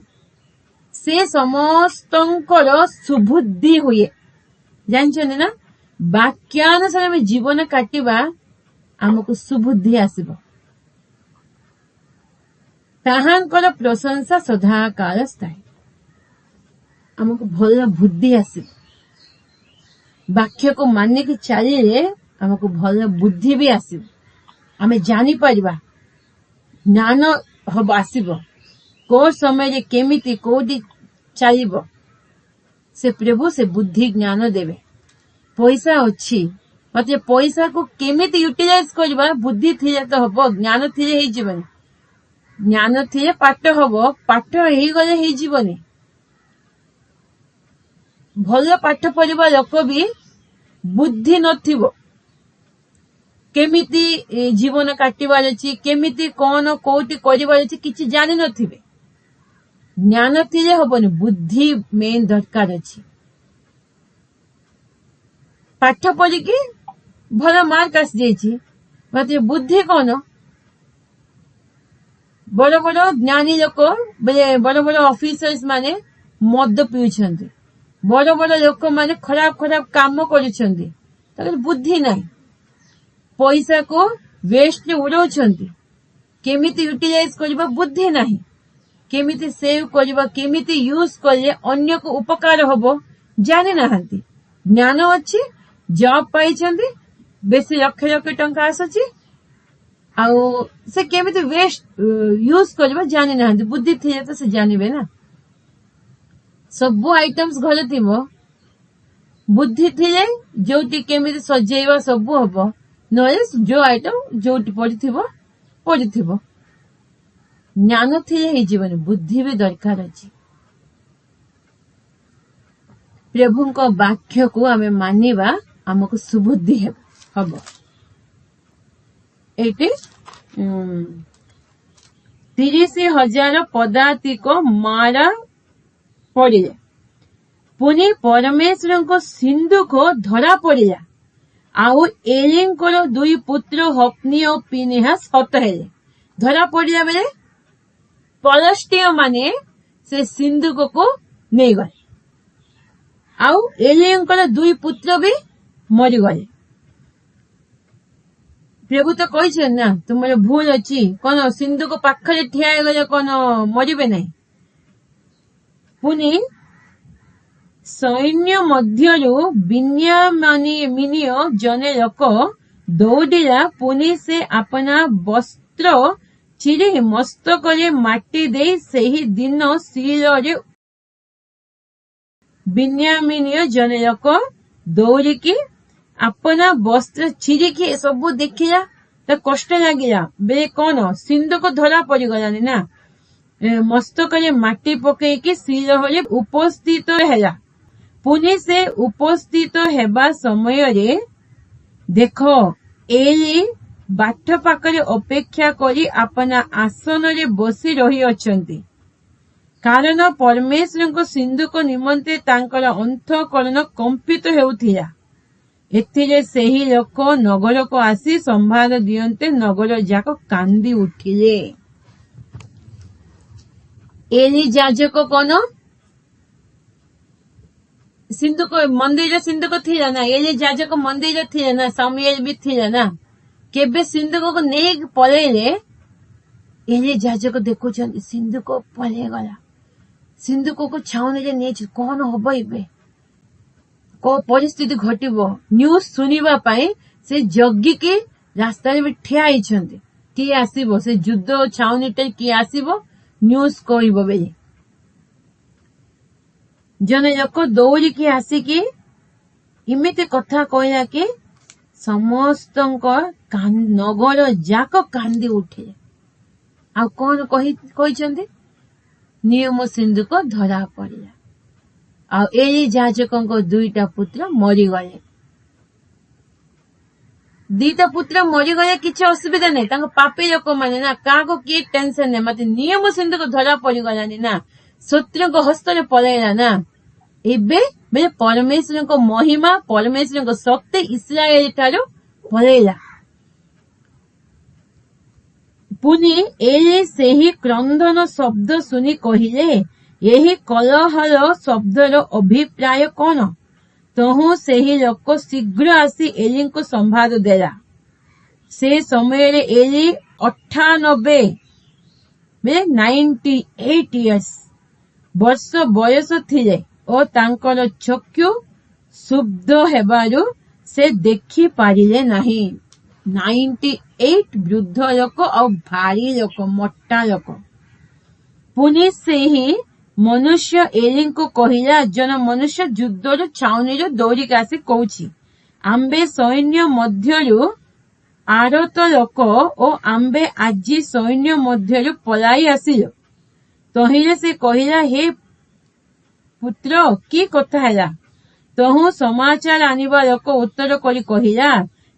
से समस्तंकर सुबुद्धि हुए। जानछन ना वाक्यानुसार में जीवन काटिबा हमको सुबुद्धि आसीबो ताहांकर प्रशंसा सदाकाल स्थायी हमको भल बुद्धि आसीबो। वाक्य को माने की चलिए हमको भल बुद्धि भी आसीबो हमें जानी परिबा ज्ञान हब आसीबो को समय रे केमिति कोडी चलिबो से प्रभु से बुद्धि ज्ञान देवे। पैसा अछि मते पैसा को केमिति यूटिलाइज करबा बुद्धि थिले तो हबो ज्ञान थिले हे जीवनी ज्ञान थिले पाठ हबो पाठ हेई गले हे जीवनी। भल पाठ पढ़िबा लोक भी बुद्धि नथिबो केमिति जीवन काटिबार अछि केमिति कोन कोटी करिबार अछि किछि जानि नथिबे ज्ञान थिले हबोनी बुद्धि मेन दरकार अछि। पाठ पढ़िकी भल मार्क आसी जाइछि मात्र बुद्धि कोन बड़ बड़ ज्ञानी लोक बड़े बड़ बड़ ऑफिसर्स माने मद पिउछन्ति बड़ बड़ लोक माने खराब खराब काम करूछन्ति ताकर बुद्धि नाही पैसा को वेस्ट उड़ाउछन्ति केमिति यूटिलाइज करबा बुद्धि नाही केमिति सेव करबा केमिति यूज करले अन्य को उपकार हबो जानि नाहंती। ज्ञान अछि जॉब पाइछन्ति बेसी लक्ष लक्ष टंका आसछि आउ से केमिति वेस्ट यूज करबा जानि नाहंती बुद्धि थिले तो से जानिबे ना सब आइटम्स घरे थिबो बुद्धि थिले जोटी केमिति सजेइबा सब हबो नॉलेज जो आइटम जोटी पड़िथिबो ज्ञान थिले हे जीवन बुद्धि भी दरकार अछि। प्रभुंको वाक्य को आमे मानिबा हमको सुबुद्धि हबो। एटी 30,000 पदातिक मारा पड़िले पुनि परमेश्वर को सिंधु को धरा पड़िला आउ एलिंकर 2 पुत्र हप्नी और पिनेहास हत हेले। धरा पड़िला बेले पलस्टीय माने से सिंधु को नहीं गए आउ एलिंकर 2 पुत्र भी मरी गए। प्रभु तो कही ना तुम भूल अच्छी कौन सिंधु को पाखरे ठिया गले कौन मरबे नहीं ପୁଣି ସୈନ୍ୟ ମଧ୍ୟରୁ ବିନ୍ୟାମିନୀୟ ଜଣେ ଲୋକ ଦୌଡ଼ିଲା। ପୁଣି ସେ ଆପଣା ବସ୍ତ୍ର ଚିରି ମସ୍ତକରେ ମାଟି ଦେଇ ସେହି ଦିନ ଶିଳରେ ବିନ୍ୟାମିନୀୟ ଜଣେ ଲୋକ ଦୌଡ଼ିକି ଆପଣା ବସ୍ତ୍ର ଚିରିକି ସବୁ ଦେଖିଲା। ତା କଷ୍ଟ ଲାଗିଲା। ବେଳେ କଣ ସିନ୍ଦୁକ ଧରା ପଡିଗଲାନି ନା, ମସ୍ତକରେ ମାଟି ପକେଇକି ଶିଳରେ ଉପସ୍ଥିତ ହେଲା। ପୁଣି ସେ ଉପସ୍ଥିତ ହେବା ସମୟରେ ଦେଖ ଏଲି ବାଟ ପାଖରେ ଅପେକ୍ଷା କରି ଆପଣା ଆସନରେ ବସି ରହିଅଛନ୍ତି, କାରଣ ପରମେଶ୍ୱରଙ୍କ ସିନ୍ଦୁକ ନିମନ୍ତେ ତାଙ୍କର ଅନ୍ତଃକରଣ କମ୍ପିତ ହେଉଥିଲା। ଏଥିରେ ସେହି ଲୋକ ନଗରକୁ ଆସି ସମ୍ବାଦ ଦିଅନ୍ତେ ନଗର ଯାକ କାନ୍ଦି ଉଠିଲେ। ଏଲି ଯାଜକ କଣ ସିନ୍ଦୁକ ମନ୍ଦିର ସିନ୍ଦୁକ ଥିଲା ନା, ଏଲି ଯାଜକ ମନ୍ଦିର ଥିଲା ନା, ସମୁଏଲ ବି ଥିଲା ନା। କେବେ ସିନ୍ଦୁକକୁ ନେଇକି ପଳେଇଲେ, ଏଲି ଯାଜକ ଦେଖୁଛନ୍ତି ସିନ୍ଦୁକ ପଳେଇଗଲା, ସିନ୍ଦୁକକୁ ଛାଉଣିରେ ନେଇଛି, କଣ ହବ ଏବେ, କୋଉ ପରିସ୍ଥିତି ଘଟିବ। ନ୍ୟୁଜ ଶୁଣିବା ପାଇଁ ସେ ଜଗିକି ରାସ୍ତାରେ ବି ଠିଆ ହେଇଛନ୍ତି, କିଏ ଆସିବ, ସେ ଯୁଦ୍ଧ ଛାଉଣିଟେ କିଏ ଆସିବ ନ୍ୟୁଜ କହିବ ବୋଲି। ଜଣେ ଲୋକ ଦୌଡ଼ିକି ଆସିକି ଏମିତି କଥା କହିଲା କି ସମସ୍ତଙ୍କ ନଗର ଯାକ କାନ୍ଦି ଉଠିଲେ। ଆଉ କଣ କହିଛନ୍ତି, ନିୟମ ସିନ୍ଦୁକ ଧରା ପଡିଲା। ଆଉ ଏଲି ଯାଜକଙ୍କ ଦୁଇଟା ପୁତ୍ର ମରିଗଲେ। ଦିଟା ପୁତ୍ର ମରିଗଲେ କିଛି ଅସୁବିଧା ନାହିଁ, ତାଙ୍କ ପାପୀ ଲୋକମାନେ ନା, କାହାକୁ କିଏ ଟେନସନ ନାହିଁ। ମତେ ନିୟମ ସିନ୍ଦୁକ ଧରା ପଡିଗଲାନି ନା, ଶତ୍ରୁଙ୍କ ହସ୍ତରେ ପଳେଇଲା ନା। ଏବେ ପରମେଶ୍ୱରଙ୍କ ମହିମା, ପରମେଶ୍ୱରଙ୍କ ଶକ୍ତି ଇସ୍ରାଏଲ ଠାରୁ ପଳେଇଲା। ପୁଣି ଏଲି ସେହି କ୍ରନ୍ଦନ ଶବ୍ଦ ଶୁଣି କହିଲେ, ଏହି କଲହଳ ଶବ୍ଦର ଅଭିପ୍ରାୟ କଣ? ତହୁ ସେହି ଲୋକ ଶୀଘ୍ର ଆସି ଏଲିଙ୍କୁ ସମ୍ବାଦ ଦେଲା। ସେ ସମୟରେ ଏଲି 98 ବର୍ଷ ବୟସ ଥିଲେ ଓ ତାଙ୍କର ଚକ୍ଷୁ ଶୁବ୍ଧ ହେବାରୁ ସେ ଦେଖି ପାରିଲେ ନାହିଁ। 98 ବୃଦ୍ଧ ଲୋକ ଆଉ ଭାରି ଲୋକ, ମୋଟା ଲୋକ। ପୁଣି ସେହି ମନୁଷ୍ୟ ଏଲିଙ୍କୁ କହିଲା, ଜଣେ ମନୁଷ୍ୟ ଯୁଦ୍ଧର ଛାଉଣିରୁ ଦୌଡ଼ିକି ଆସି କହୁଛି, ଆମ୍ଭେ ସୈନ୍ୟ ମଧ୍ୟରୁ ଆରତ ଲୋକ ଓ ଆମ୍ଭେ ଆଜି ସୈନ୍ୟ ମଧ୍ୟରୁ ପଳାଇ ଆସିଲୁ। ତହିଁରେ ସେ କହିଲା, ହେ ପୁତ୍ର, କି କଥା ହେଲା? ତହୁ ସମାଚାର ଆଣିବା ଲୋକ ଉତ୍ତର କରି କହିଲା,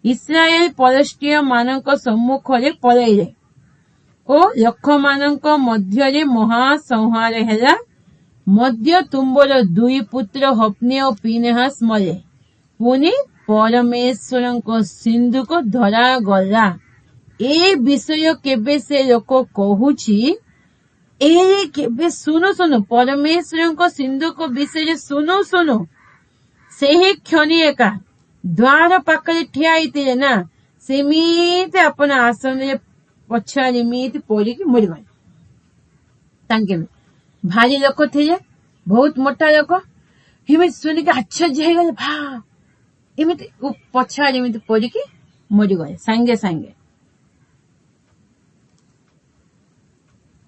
ଇସ୍ରାଏଲ ପଲିଷ୍ଟିୟ ମାନଙ୍କ ସମ୍ମୁଖରେ ପଳେଇଲେ ଓ ଲୋକମାନଙ୍କ ମଧ୍ୟରେ ମହାସଂହାର ହେଲା। ମଧ୍ୟ ତୁମ୍ଭର ଦୁଇ ପୁତ୍ର ହଫ୍ନି ଓ ଫିନେହାସ ମଲେ। ପୁଣି ପରମେଶ୍ୱରଙ୍କ ସିନ୍ଦୁକ ଧରାଗଲା। ଏ ବିଷୟ କେବେ ସେ ଲୋକ କହୁଛି, କେବେ ଶୁଣୁ ପରମେଶ୍ୱରଙ୍କ ସିନ୍ଦୁକ ବିଷୟରେ ଶୁଣୁ। ସେହି କ୍ଷଣି ଏକା ଦ୍ୱାର ପାଖରେ ଠିଆ ହେଇଥିଲେ ନା, ସେମିତି ଆପଣ ଆସନରେ ପଛରେ ଏମିତି ପଡିକି ମରିଗଲେ। ତାଙ୍କେ ଭାରି ଲୋକ ଥିଲେ, ବହୁତ ମୋଟା ଲୋକ। ଏମିତି ଶୁଣିକି ଆଶ୍ଚର୍ଯ୍ୟ ହେଇଗଲେ, ଏମିତି ପଛରେ ଏମିତି ପଡିକି ମରିଗଲେ ସାଙ୍ଗେ ସାଙ୍ଗେ।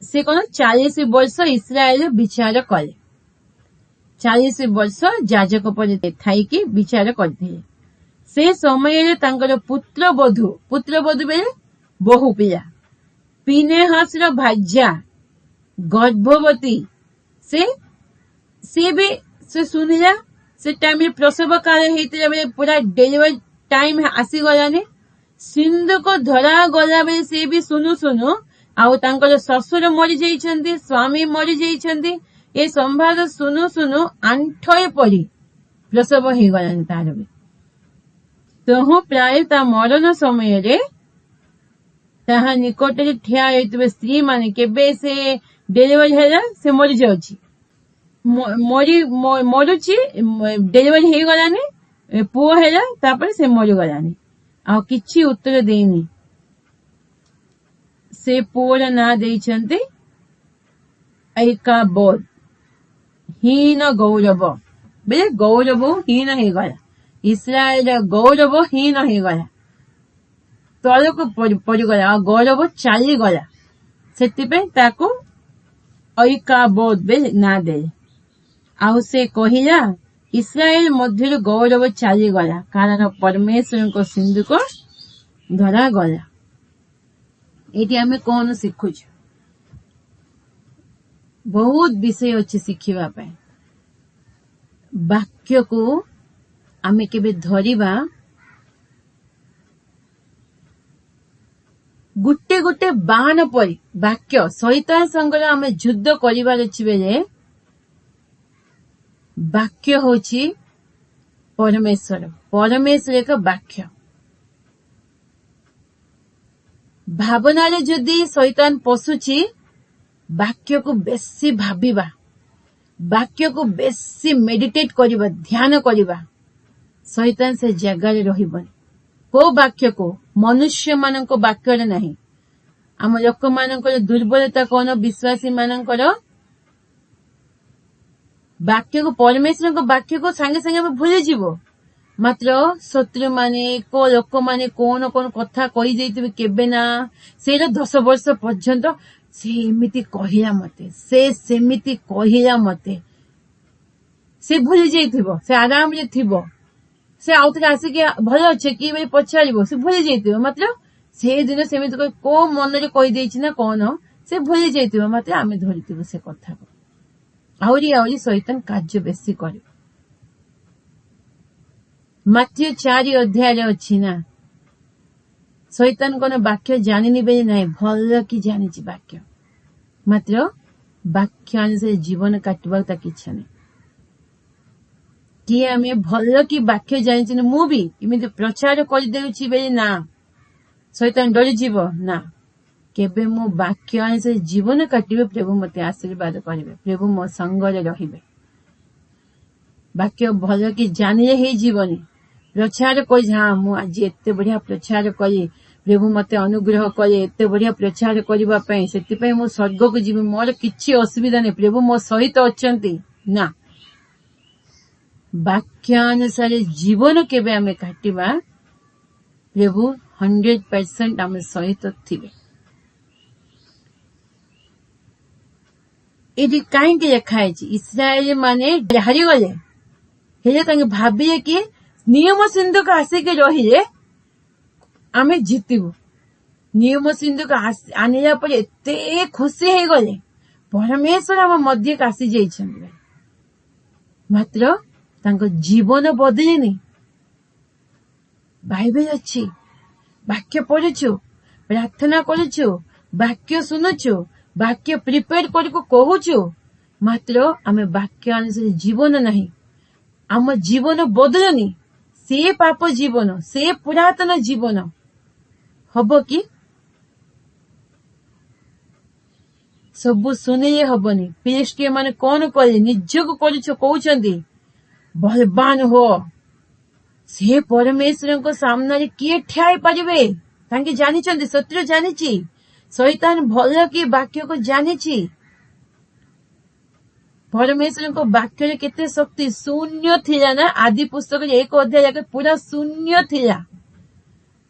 ସେ କଣ 40 ବର୍ଷ ଇସ୍ରାଏଲ ବିଚାର କଲେ। 40 ବର୍ଷ ଯାଜକ ପଦେ ଥାଇକି ବିଚାର କରିଥିଲେ। ସେ ସମୟରେ ତାଙ୍କର ପୁତ୍ରବଧୂ ବେଳେ ବହୁ ପିଲା, ଫିନେହାସର ଭାର୍ଯ୍ୟା ଗର୍ଭବତୀ। ସେ ବି ଶୁଣିଲା, ସେ ଟାଇମରେ ପ୍ରସବ କାଳ ହେଇଥିଲା ବେଳେ, ପୁରା ଡେଲିଭରି ଟାଇମ ଆସିଗଲାନି। ସିନ୍ଦୁକ ଧରା ଗଲା ବେଳେ ସେ ବି ଶୁଣୁ ଆଉ ତାଙ୍କର ଶ୍ୱଶୁର ମରିଯାଇଛନ୍ତି, ସ୍ୱାମୀ ମରିଯାଇଛନ୍ତି। ଏ ସମ୍ବାଦ ଶୁଣୁ ଆଣ୍ଠଏ ପଡି ପ୍ରସବ ହେଇଗଲାନି ତାର ବି। ତହୁ ପ୍ରାୟ ତା ମରଣ ସମୟରେ ତାହା ନିକଟରେ ଠିଆ ହେଇଥିବା ସ୍ତ୍ରୀ ମାନେ, କେବେ ସେ ଡେଲିଭରି ହେଲା, ସେ ମରିଯାଉଛି, ମରୁଛି, ଡେଲିଭରି ହେଇଗଲାନି, ପୁଅ ହେଲା, ତାପରେ ସେ ମରିଗଲାନି। ଆଉ କିଛି ଉତ୍ତର ଦେଇନି। ସେ ପୁଅର ନାଁ ଦେଇଛନ୍ତି ଇକାବୋଦ। ହୀନ ଗୌରବ ବେଲେ ଗୌରବ ହୀନ ହେଇଗଲା। ଇସ୍ରାଏଲ ଗୌରବ ହୀନ ହେଇଗଲା, ତଳକୁ ପଡିଗଲା ଆଉ ଗୌରବ ଚାଲିଗଲା। ସେଥିପାଇଁ ତାକୁ ଐକାବୋଧ ବେଲେ ନା ଦେଲେ। ଆଉ ସେ କହିଲା ଇସ୍ରାଏଲ ମଧ୍ୟରୁ ଗୌରବ ଚାଲିଗଲା କାରଣ ପରମେଶ୍ୱରଙ୍କ ସିନ୍ଦୁକ ଧରାଗଲା। ଏଠି ଆମେ କଣ ଶିଖୁଛୁ? ବହୁତ ବିଷୟ ଅଛି ଶିଖିବା ପାଇଁ। ବାକ୍ୟକୁ ଆମେ କେବେ ଧରିବା ଗୋଟେ ଗୋଟେ ବାହନ ପରି। ବାକ୍ୟ ଶୈତାନ ସଙ୍ଗରେ ଆମେ ଯୁଦ୍ଧ କରିବାର ଅଛି ବେଲେ ବାକ୍ୟ ହଉଛି ପରମେଶ୍ୱର ଏକ ବାକ୍ୟ। ଭାବନାରେ ଯଦି ଶୈତାନ ପଶୁଛି, ବାକ୍ୟକୁ ବେଶୀ ଭାବିବା, ବାକ୍ୟକୁ ବେଶୀ ମେଡିଟେଟ କରିବା, ଧ୍ୟାନ କରିବା, ଶୈତାନ ସେ ଜାଗାରେ ରହିବନି। କୋଉ ବାକ୍ୟକୁ? ମନୁଷ୍ୟ ମାନଙ୍କ ବାକ୍ୟରେ ନାହିଁ। ଆମ ଲୋକମାନଙ୍କର ଦୁର୍ବଳତା କଣ? ବିଶ୍ୱାସୀ ମାନଙ୍କର ବାକ୍ୟକୁ, ପରମେଶ୍ୱରଙ୍କ ବାକ୍ୟକୁ ସାଙ୍ଗେ ସାଙ୍ଗେ ଆମେ ଭୁଲିଯିବ। ମାତ୍ର ଶତ୍ରୁମାନେ, କୋ ଲୋକମାନେ କଣ କଣ କଥା କହିଦେଇଥିବେ, କେବେ ନା ସେଇଟା 10 ବର୍ଷ ପର୍ଯ୍ୟନ୍ତ ସେ ଏମିତି କହିଲା ମତେ, ସେ ସେମିତି କହିଲା ମତେ, ସେ ଭୁଲି ଯାଇଥିବ। ସେ ଆରାମରେ ଥିବ, ସେ ଆଉ ଥରେ ଆସିକି ଭଲ ଅଛି କି ବୋଲି ପଚାରିବ, ସେ ଭୁଲି ଯାଇଥିବ। ମାତ୍ର ସେଇଦିନ ସେମିତି କୋଉ ମନରେ କହିଦେଇଛି ନା କଣ, ସେ ଭୁଲି ଯାଇଥିବ। ମାତ୍ର ଆମେ ଧରିଥିବ ସେ କଥାକୁ। ଆହୁରି ଆହୁରି ଶୈତାନ କାର୍ଯ୍ୟ ବେଶୀ କରିବ। ମାତ୍ୟ 4 ଅଧ୍ୟାୟରେ ଅଛି ନା, ଶୈତାନ କଣ ବାକ୍ୟ ଜାଣିନି ବୋଲି ନାହିଁ, ଭଲ କି ଜାଣିଛି ବାକ୍ୟ। ମାତ୍ର ବାକ୍ୟ ଅନୁସାରେ ଜୀବନ କାଟିବାକୁ ତା ଇଚ୍ଛା ନାହିଁ। କିଏ ଆମେ ଭଲ କି ବାକ୍ୟ ଜାଣିଛୁ, ମୁଁ ବି ଏମିତି ପ୍ରଚାର କରିଦେଉଛି ବୋଲି ନା ଶୈତାନ ଡରିଯିବ ନା। କେବେ ମୁଁ ବାକ୍ୟ ଅନୁସାରେ ଜୀବନ କାଟିବେ, ପ୍ରଭୁ ମତେ ଆଶୀର୍ବାଦ କରିବେ, ପ୍ରଭୁ ମୋ ସଙ୍ଗରେ ରହିବେ। ବାକ୍ୟ ଭଲ କି ଜାଣିଲେ ହେଇଯିବନି। ପ୍ରଚାର କରି, ହଁ ମୁଁ ଆଜି ଏତେ ବଢିଆ ପ୍ରଚାର କଲି, ପ୍ରଭୁ ମତେ ଅନୁଗ୍ରହ କଲେ ଏତେ ବଢିଆ ପ୍ରଚାର କରିବା ପାଇଁ, ସେଥିପାଇଁ ମୁଁ ସ୍ୱର୍ଗକୁ ଯିବି, ମୋର କିଛି ଅସୁବିଧା ନାହିଁ, ପ୍ରଭୁ ମୋ ସହିତ ଅଛନ୍ତି। ନା, ବାକ୍ୟ ଅନୁସାରେ ଜୀବନ କେବେ ଆମେ କାଟିବା, ପ୍ରଭୁ 100% ଆମ ସହିତ ଥିବେ। ଏଠି କାହିଁକି ଲେଖା ହେଇଛି? ଇସ୍ରାଏଲ ମାନେ ହାରିଗଲେ, ହେଲେ ତାଙ୍କେ ଭାବିଲେ କି ନିୟମ ସିନ୍ଧୁକ ଆସିକି ରହିଲେ ଆମେ ଜିତିବୁ। ନିୟମ ସିନ୍ଧୁକ ଆଣିଲା ପରେ ଏତେ ଖୁସି ହେଇଗଲେ, ପରମେଶ୍ୱର ଆମ ମଧ୍ୟକୁ ଆସି ଯାଇଛନ୍ତି। ମାତ୍ର ତାଙ୍କ ଜୀବନ ବଦଳିନି। ବାଇବେଲ ଅଛି, ବାକ୍ୟ ପଢୁଛୁ, ପ୍ରାର୍ଥନା କରୁଛୁ, ବାକ୍ୟ ଶୁଣୁଛୁ, ବାକ୍ୟ ପ୍ରିପେୟାର କରିକୁ କହୁଛୁ, ମାତ୍ର ଆମେ ବାକ୍ୟ ଅନୁସାରେ ଜୀବନ ନାହିଁ, ଆମ ଜୀବନ ବଦଳୁନି। ସେ ପାପ ଜୀବନ, ସେ ପୁରାତନ ଜୀବନ ହବ କି? ସବୁ ଶୁଣିଲେ ହବନି। ଫିଲିଷ୍ଟିୟ ମାନେ କଣ କଲେ? ନିଜକୁ କହୁଛନ୍ତି ବଳବାନ ହୁଅ। ସେ ପରମେଶ୍ୱରଙ୍କ ସାମ୍ନାରେ କିଏ ଠିଆ ହେଇପାରିବେ? ତାଙ୍କେ ଜାଣିଛନ୍ତି, ଶତ୍ରୁ ଜାଣିଛି, ଶୈତାନ ଭଲ କି ବାକ୍ୟକୁ ଜାଣିଛି। ପରମେଶ୍ୱରଙ୍କ ବାକ୍ୟରେ କେତେ ଶକ୍ତି। ଶୂନ୍ୟ ଥିଲା ନା, ଆଦି ପୁସ୍ତକରେ 1 ଅଧ୍ୟାୟ ଯାକ ପୁରା ଶୂନ୍ୟ ଥିଲା।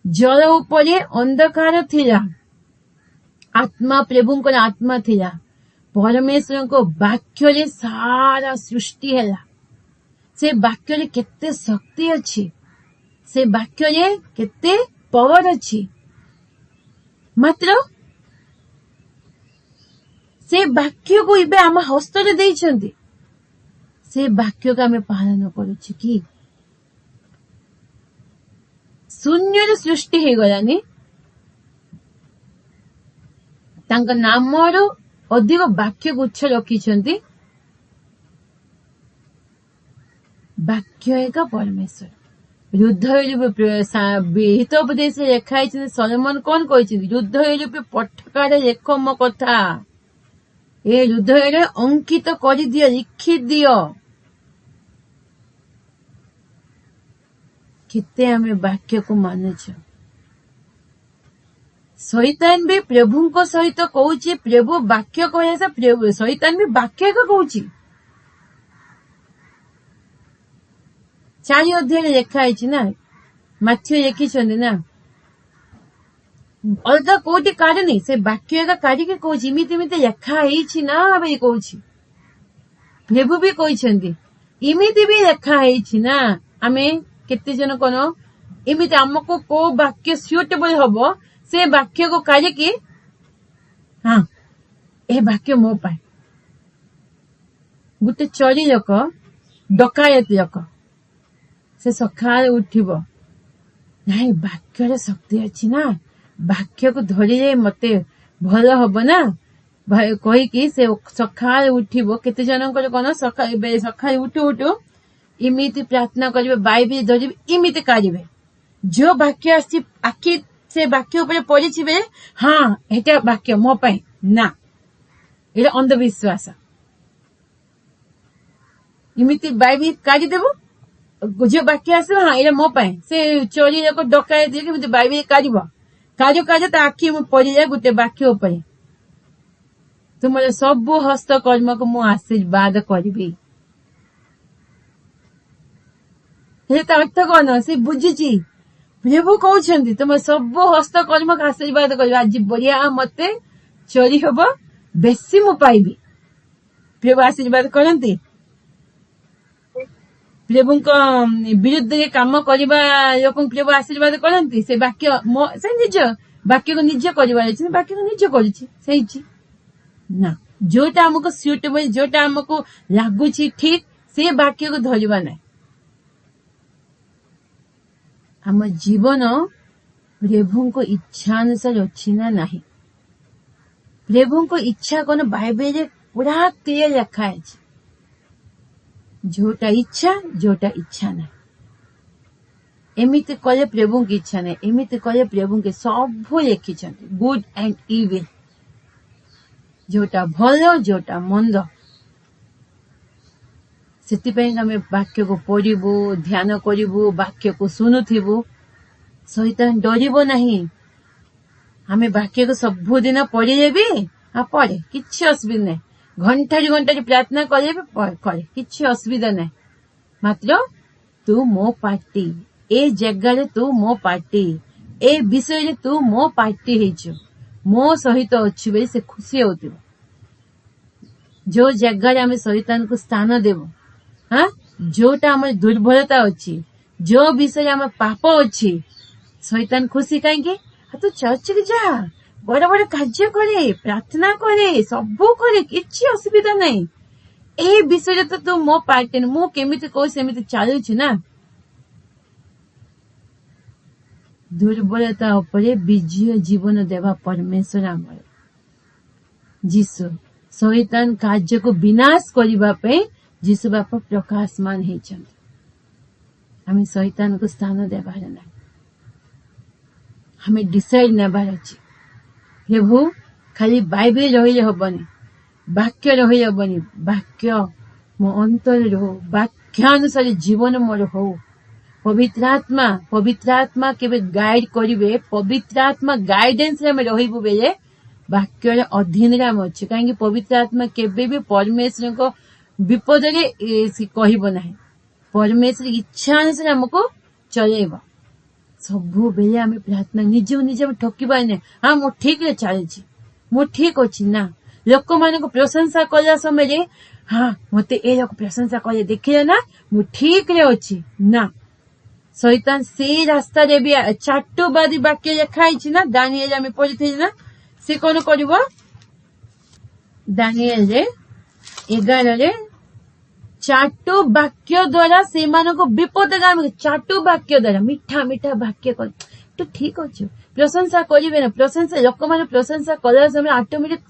ଜଳ ଉପରେ ଅନ୍ଧକାର ଥିଲା, ଆତ୍ମା, ପ୍ରଭୁଙ୍କର ଆତ୍ମା ଥିଲା। ପରମେଶ୍ୱରଙ୍କ ବାକ୍ୟରେ ସାରା ସୃଷ୍ଟି ହେଲା। ସେ ବାକ୍ୟରେ କେତେ ଶକ୍ତି ଅଛି, ସେ ବାକ୍ୟରେ କେତେ ପାୱାର ଅଛି। ମାତ୍ର ସେ ବାକ୍ୟକୁ ଏବେ ଆମ ହସ୍ତରେ ଦେଇଛନ୍ତି। ସେ ବାକ୍ୟକୁ ଆମେ ପାଳନ କରୁଛୁ କି? ଶୂନ୍ୟରେ ସୃଷ୍ଟି ହେଇଗଲାନି, ତାଙ୍କ ନାମରୁ ଅଧିକ ବାକ୍ୟ ଗୁଚ୍ଛ ରଖିଛନ୍ତି। ବାକ୍ୟ ଏକ ପରମେଶ୍ୱର। ବିହିତ ଉପଦେଶରେ ଲେଖା ହେଇଛନ୍ତି, ସଲୋମନ କଣ କହିଛନ୍ତି? ହୃଦୟ ରୂପେ ପଟକାରେ ଲେଖ ମୋ କଥା, ଏ ହୃଦୟରେ ଅଙ୍କିତ କରିଦିଅ, ଲିଖିଦିଅ। କେତେ ଆମେ ବାକ୍ୟକୁ ମାନୁଛୁ। ଶୈତାନ ବି ପ୍ରଭୁଙ୍କ ସହିତ କହୁଛି, ପ୍ରଭୁ ବାକ୍ୟ କହିଲେ, ପ୍ରଭୁ ଶୈତାନ ବି ବାକ୍ୟ କହୁଛି। 4 ଅଧ୍ୟାୟରେ ଲେଖା ହେଇଛି ନା, ମାଥ୍ୟୁ ଲେଖିଛନ୍ତି ନା, ଅଲଗା କୋଉଠି କାଢୁନି, ସେ ବାକ୍ୟ ଏକା କାଢିକି କହୁଛି ଏମିତି ଏମିତି ଲେଖା ହେଇଛି ନା ବୋଲି କହୁଛି। ପ୍ରଭୁ ବି କହିଛନ୍ତି ଏମିତି ବି ଲେଖା ହେଇଛି ନା। ଆମେ କେତେ ଜଣ କଣ ଏମିତି ଆମକୁ କୋଉ ବାକ୍ୟ ସୁଇଟେବଲ ହବ ସେ ବାକ୍ୟକୁ କାଢିକି ହଁ ଏ ବାକ୍ୟ ମୋ ପାଇଁ। ଗୋଟେ ଚୋରି ଲୋକ, ଡକାୟତ ଲୋକ, ସେ ସକାଳେ ଉଠିବ, ନାଇଁ ବାକ୍ୟରେ ଶକ୍ତି ଅଛି ନା, ବାକ୍ୟକୁ ଧରିଲେ ମତେ ଭଲ ହବ ନା କହିକି ସେ ସକାଳେ ଉଠିବ। କେତେ ଜଣଙ୍କର କଣ ସକାଳେ ଉଠୁ ଉଠୁ ଏମିତି ପ୍ରାର୍ଥନା କରିବେ, ବାଇବେଲ ଧରିବେ, ଏମିତି କାଢିବେ। ଯୋଉ ବାକ୍ୟ ଆସିଛି ଆଖି ସେ ବାକ୍ୟ ଉପରେ ପଡିଥିବେ, ହଁ ଏଇଟା ବାକ୍ୟ ମୋ ପାଇଁ ନା, ଏଇଟା ଅନ୍ଧବିଶ୍ୱାସ। ଏମିତି ବାଇବେଲ କାଢିଦେବ, ଯୋଉ ବାକ୍ୟ ଆସିବ ହଁ ଏଇଟା ମୋ ପାଇଁ। ସେ ଚୋରି ଲୋକ ଡକାଏ দিয়ে କେମିତି ବାଇବେଲ କାଢିବ, କାଢୁ କାଢୁ ତା ଆଖି ପଡିଯାଏ ଗୋଟେ ବାକ୍ୟ ଉପରେ, ତୁମର ସବୁ ହସ୍ତକର୍ମକୁ ମୁଁ ଆଶୀର୍ବାଦ କରିବି। ହେଲେ ତା ଅର୍ଥ କଣ? ସେ ବୁଝିଛି ପ୍ରଭୁ କହୁଛନ୍ତି ତୁମର ସବୁ ହସ୍ତକର୍ମକୁ ଆଶୀର୍ବାଦ କରିବି। ଆଜି ବଢିଆ ମତେ ଚୋରି ହବ, ବେଶୀ ମୁଁ ପାଇବି। ପ୍ରଭୁ ଆଶୀର୍ବାଦ କରନ୍ତି। ପ୍ରଭୁଙ୍କ ବିରୁଦ୍ଧରେ କାମ କରିବା ଲୋକଙ୍କୁ ପ୍ରଭୁ ଆଶୀର୍ବାଦ କରନ୍ତି। ସେ ବାକ୍ୟ ସେ ନିଜ ବାକ୍ୟକୁ ନିଜ କରିବାର ଅଛି, ବାକ୍ୟକୁ ନିଜ କରୁଛି ସେଇଛି ନା। ଯୋଉଟା ଆମକୁ ସୁଇଟେବଲ, ଯୋଉଟା ଆମକୁ ଲାଗୁଛି ଠିକ, ସେ ବାକ୍ୟକୁ ଧରିବା ନାହିଁ। ଆମ ଜୀବନ ପ୍ରଭୁଙ୍କ ଇଚ୍ଛା ଅନୁସାରେ ଅଛି ନା ନାହିଁ? ପ୍ରଭୁଙ୍କ ଇଚ୍ଛା କଣ ବାଇବେଲରେ ପୁରା କ୍ଲିୟର ଲେଖା ଅଛି। ଯୋଉଟା ଇଚ୍ଛା, ଯୋଉଟା ଇଚ୍ଛା ନାହିଁ। ଏମିତି କଲେ ପ୍ରଭୁଙ୍କ ଇଚ୍ଛା ନାହିଁ, ଏମିତି କଲେ ପ୍ରଭୁଙ୍କ ସବୁ ଲେଖିଛନ୍ତି, ଗୁଡ ଆଣ୍ଡ ଇଭିଲ, ଯୋଉଟା ଭଲ, ଯୋଉଟା ମନ୍ଦ। ସେଥିପାଇଁ ଆମେ ବାକ୍ୟକୁ ପଢିବୁ, ଧ୍ୟାନ କରିବୁ, ବାକ୍ୟକୁ ଶୁଣୁଥିବୁ, ଶୈତାନ ଡରିବ ନାହିଁ। ଆମେ ବାକ୍ୟକୁ ସବୁଦିନ ପଢିଲେ ବି ପଢେ, କିଛି ଅସୁବିଧା ନାହିଁ। ଘଣ୍ଟାରେ ଘଣ୍ଟାରେ ପ୍ରାର୍ଥନା କଲେ ବି କରେ, କିଛି ଅସୁବିଧା ନାହିଁ। ମାତ୍ର ତୁ ମୋ ପାର୍ଟି, ଏ ଜାଗାରେ ତୁ ମୋ ପାର୍ଟି, ଏ ବିଷୟରେ ତୁ ମୋ ପାର୍ଟି ହେଇଛୁ, ମୋ ସହିତ ଅଛୁ ବୋଲି ସେ ଖୁସି ହେଉଥିବ। ଯୋଉ ଜାଗାରେ ଆମେ ଶୈତାନକୁ ସ୍ଥାନ ଦେବୁ, ଯୋଉଟା ଆମର ଦୁର୍ବଳତା ଅଛି, ଯୋଉ ବିଷୟରେ ଆମର ପାପ ଅଛି, ଶୈତାନ ଖୁସି କାହିଁକି? ତୁ ଚର୍ଚ୍ଚରେ ଯା, ବଡ ବଡ କାର୍ଯ୍ୟ କରେ, ପ୍ରାର୍ଥନା କରେ, ସବୁ କରେ, କିଛି ଅସୁବିଧା ନାହିଁ। ଏଇ ବିଷୟରେ ତ ତୁ ମୋ ପାର୍ଟି, ମୁଁ କେମିତି କହୁଛି ସେମିତି ଚାଲୁଛି ନା। ଦୁର୍ବଳତା ଉପରେ ବିଜୟ ଜୀବନ ଦେବା ପରମେଶ୍ୱର ଆମର ଯୀଶୁ। ଶୈତାନ କାର୍ଯ୍ୟକୁ ବିନାଶ କରିବା ପାଇଁ ଯୀଶୁ ବାପା ପ୍ରକାଶମାନ ହେଇଛନ୍ତି। ଆମେ ଶୈତାନକୁ ସ୍ଥାନ ଦେବାର ନାହିଁ। ଆମେ ଡିସାଇଡ ନେବାର ଅଛି, ପ୍ରଭୁ ଖାଲି ବାଇବେଲ ରହିଲେ ହବନି, ବାକ୍ୟ ରହିଲେ ହବନି, ବାକ୍ୟ ମୋ ଅନ୍ତରରେ ରହୁ, ବାକ୍ୟାନୁସାରେ ଜୀବନ ମୋର ହଉ। ପବିତ୍ର ଆତ୍ମା କେବେ ଗାଇଡ କରିବେ, ପବିତ୍ର ଆତ୍ମା ଗାଇଡେନ୍ସରେ ଆମେ ରହିବୁ ବେଲେ ବାକ୍ୟର ଅଧୀନରେ ଆମେ ଅଛୁ। କାହିଁକି? ପବିତ୍ର ଆତ୍ମା କେବେ ବି ପରମେଶ୍ୱରଙ୍କ ବିପଦରେ କହିବ ନାହିଁ, ପରମେଶ୍ୱର ଇଚ୍ଛା ଅନୁସାରେ ଆମକୁ ଚଲେଇବ। ସବୁବେଳେ ଆମେ ପ୍ରାର୍ଥନା, ନିଜକୁ ନିଜେ ଆମେ ଠକିବା ନାହିଁ। ମୁଁ ଠିକରେ ଚାଲିଛି, ମୁଁ ଠିକ ଅଛି ନା। ଲୋକମାନଙ୍କୁ ପ୍ରଶଂସା କଲା ସମୟରେ ମତେ ଏ ଲୋକ ପ୍ରଶଂସା କଲେ, ଦେଖିଲେ ନା ମୁଁ ଠିକରେ ଅଛି ନା। ଶୈତାନ ସେଇ ରାସ୍ତାରେ ବି ଚାଟୁବାଦୀ ବାକ୍ୟ ଲେଖା ହେଇଛି ନା, ଦାନିଏଲ ଆମେ ପଢିଥିଲେ ନା। ସେ କଣ କରିବ? ଦାନିଏଲରେ 11ରେ ଚାଟୁ ବାକ୍ୟ ଦ୍ଵାରା ସେମାନଙ୍କୁ ବିପଦଗାମୀ, ଚାଟୁ ବାକ୍ୟ ଦ୍ଵାରା ମିଠା ମିଠା ବାକ୍ୟ କର, ତୁ ଠିକ ଅଛୁ, ପ୍ରଶଂସା କରିବେ ନା। ପ୍ରଶଂସା, ଲୋକମାନେ ପ୍ରଶଂସା କଲା ସମୟରେ ଅଟୋମେଟିକ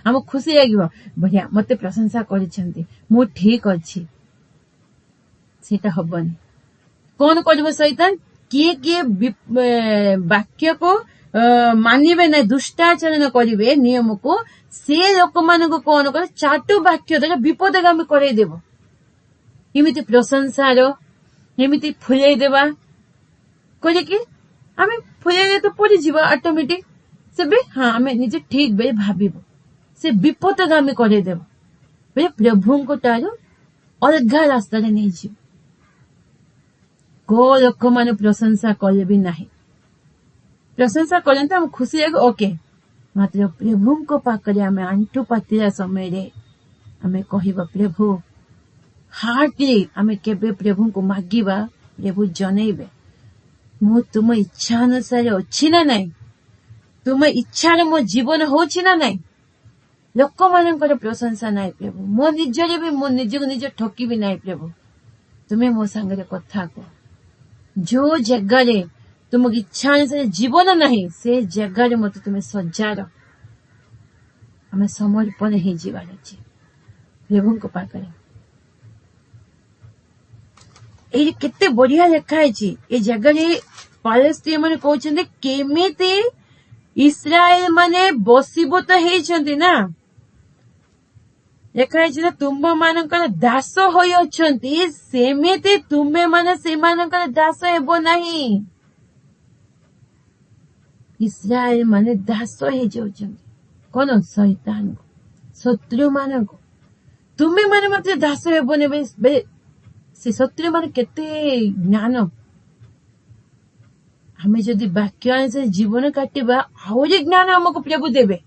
ଆମକୁ ଖୁସି ଲାଗିବ, ବଢିଆ ମତେ ପ୍ରଶଂସା କରିଛନ୍ତି, ମୁଁ ଠିକ ଅଛି। ସେଇଟା ହବନି। କଣ କରିବ ଶୈତାନ? କିଏ କିଏ ବାକ୍ୟକୁ ମାନିବେ ନାହିଁ, ଦୁଷ୍ଟାଚରଣ କରିବେ ନିୟମକୁ, ସେ ଲୋକମାନଙ୍କୁ କଣ କରେ? ଚାଟୁ ବାକ୍ୟ ଦ୍ୱାରା ବିପଦଗାମୀ କରେଇଦେବ। ଏମିତି ପ୍ରଶଂସାର ଏମିତି ଫୁଲେଇ ଦେବା କରିକି ଆମେ ଫୁଲେଇଲେ ତ ପଡିଯିବା ଅଟୋମେଟିକ। ସେବେ ଆମେ ନିଜେ ଠିକ ବେଳେ ଭାବିବ, ସେ ବିପଦଗାମୀ କରେଇଦେବ, ପ୍ରଭୁଙ୍କ ଠାରୁ ଅଲଗା ରାସ୍ତାରେ ନେଇଯିବ। को लोक मान प्रशंसा कले भी नहीं प्रशंसा करते हम खुशी लगे ओके मात्र प्रभु को पाखरे आम आंठु पातिला समय आम कह प्रभु हार्टली आम केबे प्रभु को मागिबा प्रभु जनइबे मु तुम इच्छा अनुसार अच्छी ना नहीं तुम इच्छा मो जीवन होची ना नहीं लोक मान प्रशंसा नाई प्रभु मो निजरे भी मो निज को निज ठकी भी नाई प्रभु तुम्हें मो सांगे कथा को जो जगह तुम इच्छा अनुसार जीवन नहीं से जगह मत तुम्हें सजार आम समर्पण हो जीवार अच्छे प्रभु को पाखरे ये केते बढ़िया लेखा है ये जगह पालेस्तीन माने कहते केमिति इस्राएल माने बसीभूत होइछन्ति ना लेखा है तुम मानकर दास होई अछन्ति सेमिति तुमे माने सेमानकर दास हेबो नहीं इस्राएल माने दास हो जाउछन्ति कोन शैतान को शत्रु मान को तुमे माने मते दास हेबो ने से शत्रु मान केते ज्ञान हमें जदि वाक्य अनुसार जीवन काटिबा आहरी ज्ञान हमको प्रभु देवे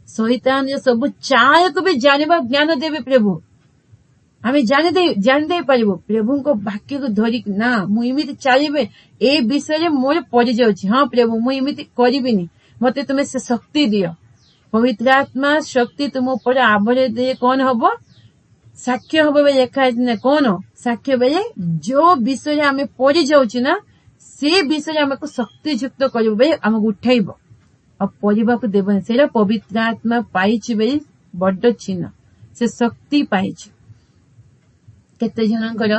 शैतान जो सब चाहे को भी जानवा ज्ञान देवे प्रभु हमें जान दे पारिबो प्रभु को वाक्य को धरिक ना मु इमिति चलिबे ए विषय मोर पड़ जाउछि हां प्रभु मु इमिति करिबिनी मते तुमे से शक्ति दियो पवित्र आत्मा शक्ति तुम ऊपर आवरे दे कौन हबो साक्ष्य हबो बे लेखा है कौन साक्ष्य बेले जो विषय आमे पड़ जाउछि ना से विषय आमको शक्ति युक्त कर आमको उठेब और पढ़ा को देवन से पवित्र आत्मा पाई बड़ चिन्ह से शक्ति पाई केते जनकर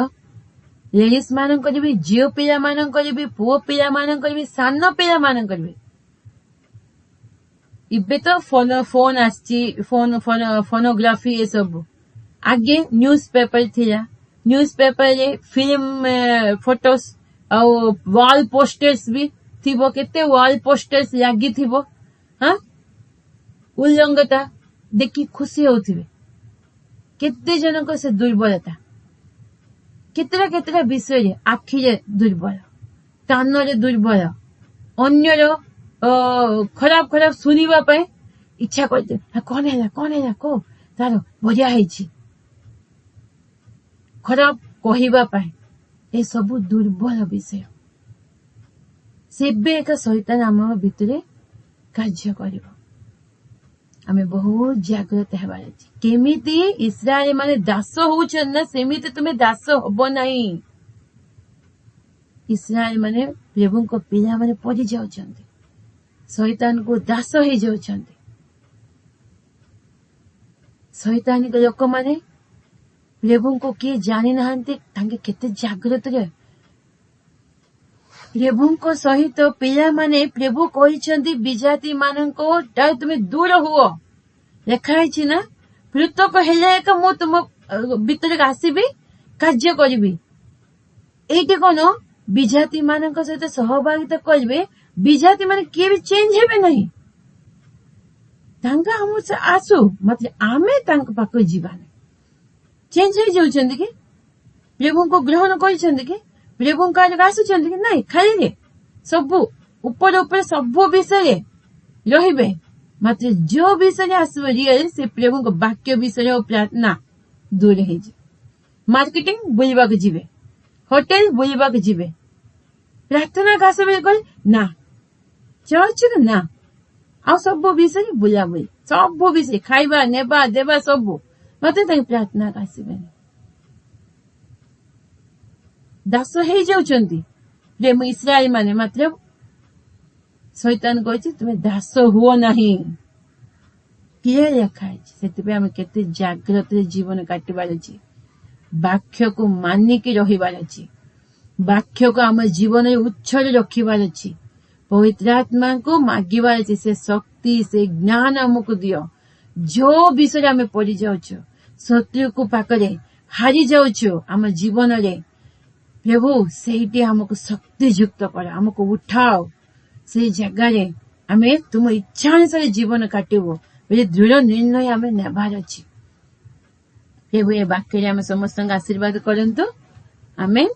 लेडीज मानकर भी झील पिला मानकर भी पुओ पिला मानकर भी सान पिला मानकर भी इबे तो फोन आसी फोनोग्राफी ये सब आगे न्यूज पेपर थिला न्यूज पेपर रे फिल्म फोटोस और वॉल पोस्टर्स भी थिबो केते वॉल पोस्टर्स लागी थिबो हां उल्लंघता देखी खुशी होथिबे केते जनक से दुर्बलता केतरा विषय रे आखि रे दुर्बल कान रे दुर्बल अन्यर खराब सुनिबा पे इच्छा करते कौन है को तार बढ़िया है खराब कहवा पाए ये सब दुर्बल विषय सेबे एक शैतान आम भितर कार्य कर आमे बहुत जागृत हेबार अछि केमिति इस्राएल माने दास होउछन ना सेमिति तुमे दास हबो नहीं इस्राएल माने प्रभु को पिला माने पड़ी जाउछन्ति शैतान को दास हो जाउछन्ति शैतान के लोक माने प्रभु को किए जानी नहांती तांके केते जागृत रे प्रभु को सहित पिला माने प्रभु कहिसंती विजाति मान को तुम दूर हुओ लेखा है ना पृथक हेले एक मु तुम भीतर आसबि कार्य करिबि एठी कोन विजाति मान सहित सहभागिता करिबे विजाति माने किए भी चेंज हेबे नहीं तांका हम से आसु मतलब आमे तांका पाको जीवाने चेंज हो जाउछन्ति कि प्रभु को ग्रहण करिसंती कि प्रभु कार्य आसुचन्ति कि नहीं खाली रे सब ऊपर सब विषय रहिबे मात्र जो विषय आसब रियल से प्रभु को वाक्य विषय और प्रार्थना दूर हो मार्केटिंग बुलवा के जीवे होटल बुलवा के जीवे प्रार्थना का सब ना चर्च ना आ सब विषय बुला बुली सब विषय खाइबा नेबा देबा सब मते प्रार्थना का आसबेनी दास हो जाउछन्ति प्रेम इस्राएल माने मात्र शैतान कहिछि तुमे दास हुओ नहीं किए लेखा है सेति आमे केते जागृत जीवन काटिबार अछि वाक्य को मानिकी रहिबार अछि वाक्य को आम जीवन में उच्छल रखिबार अछि पवित्र आत्मा को मागिबार अछि से शक्ति से ज्ञान हमको दियो जो विषय आमे पड़ी जाउछु शत्रु को पाकरे हारी जाउछु आम जीवन रे प्रभु सेठी हमको शक्ति युक्त कर हमको उठाओ से जगह रे आमे तुम इच्छा अनुसार जीवन काटिबो बोले दृढ़ निर्णय आमे नेबार अछि प्रभु ए वाक्य रे आमे समस्त आशीर्वाद करंतु आमेन।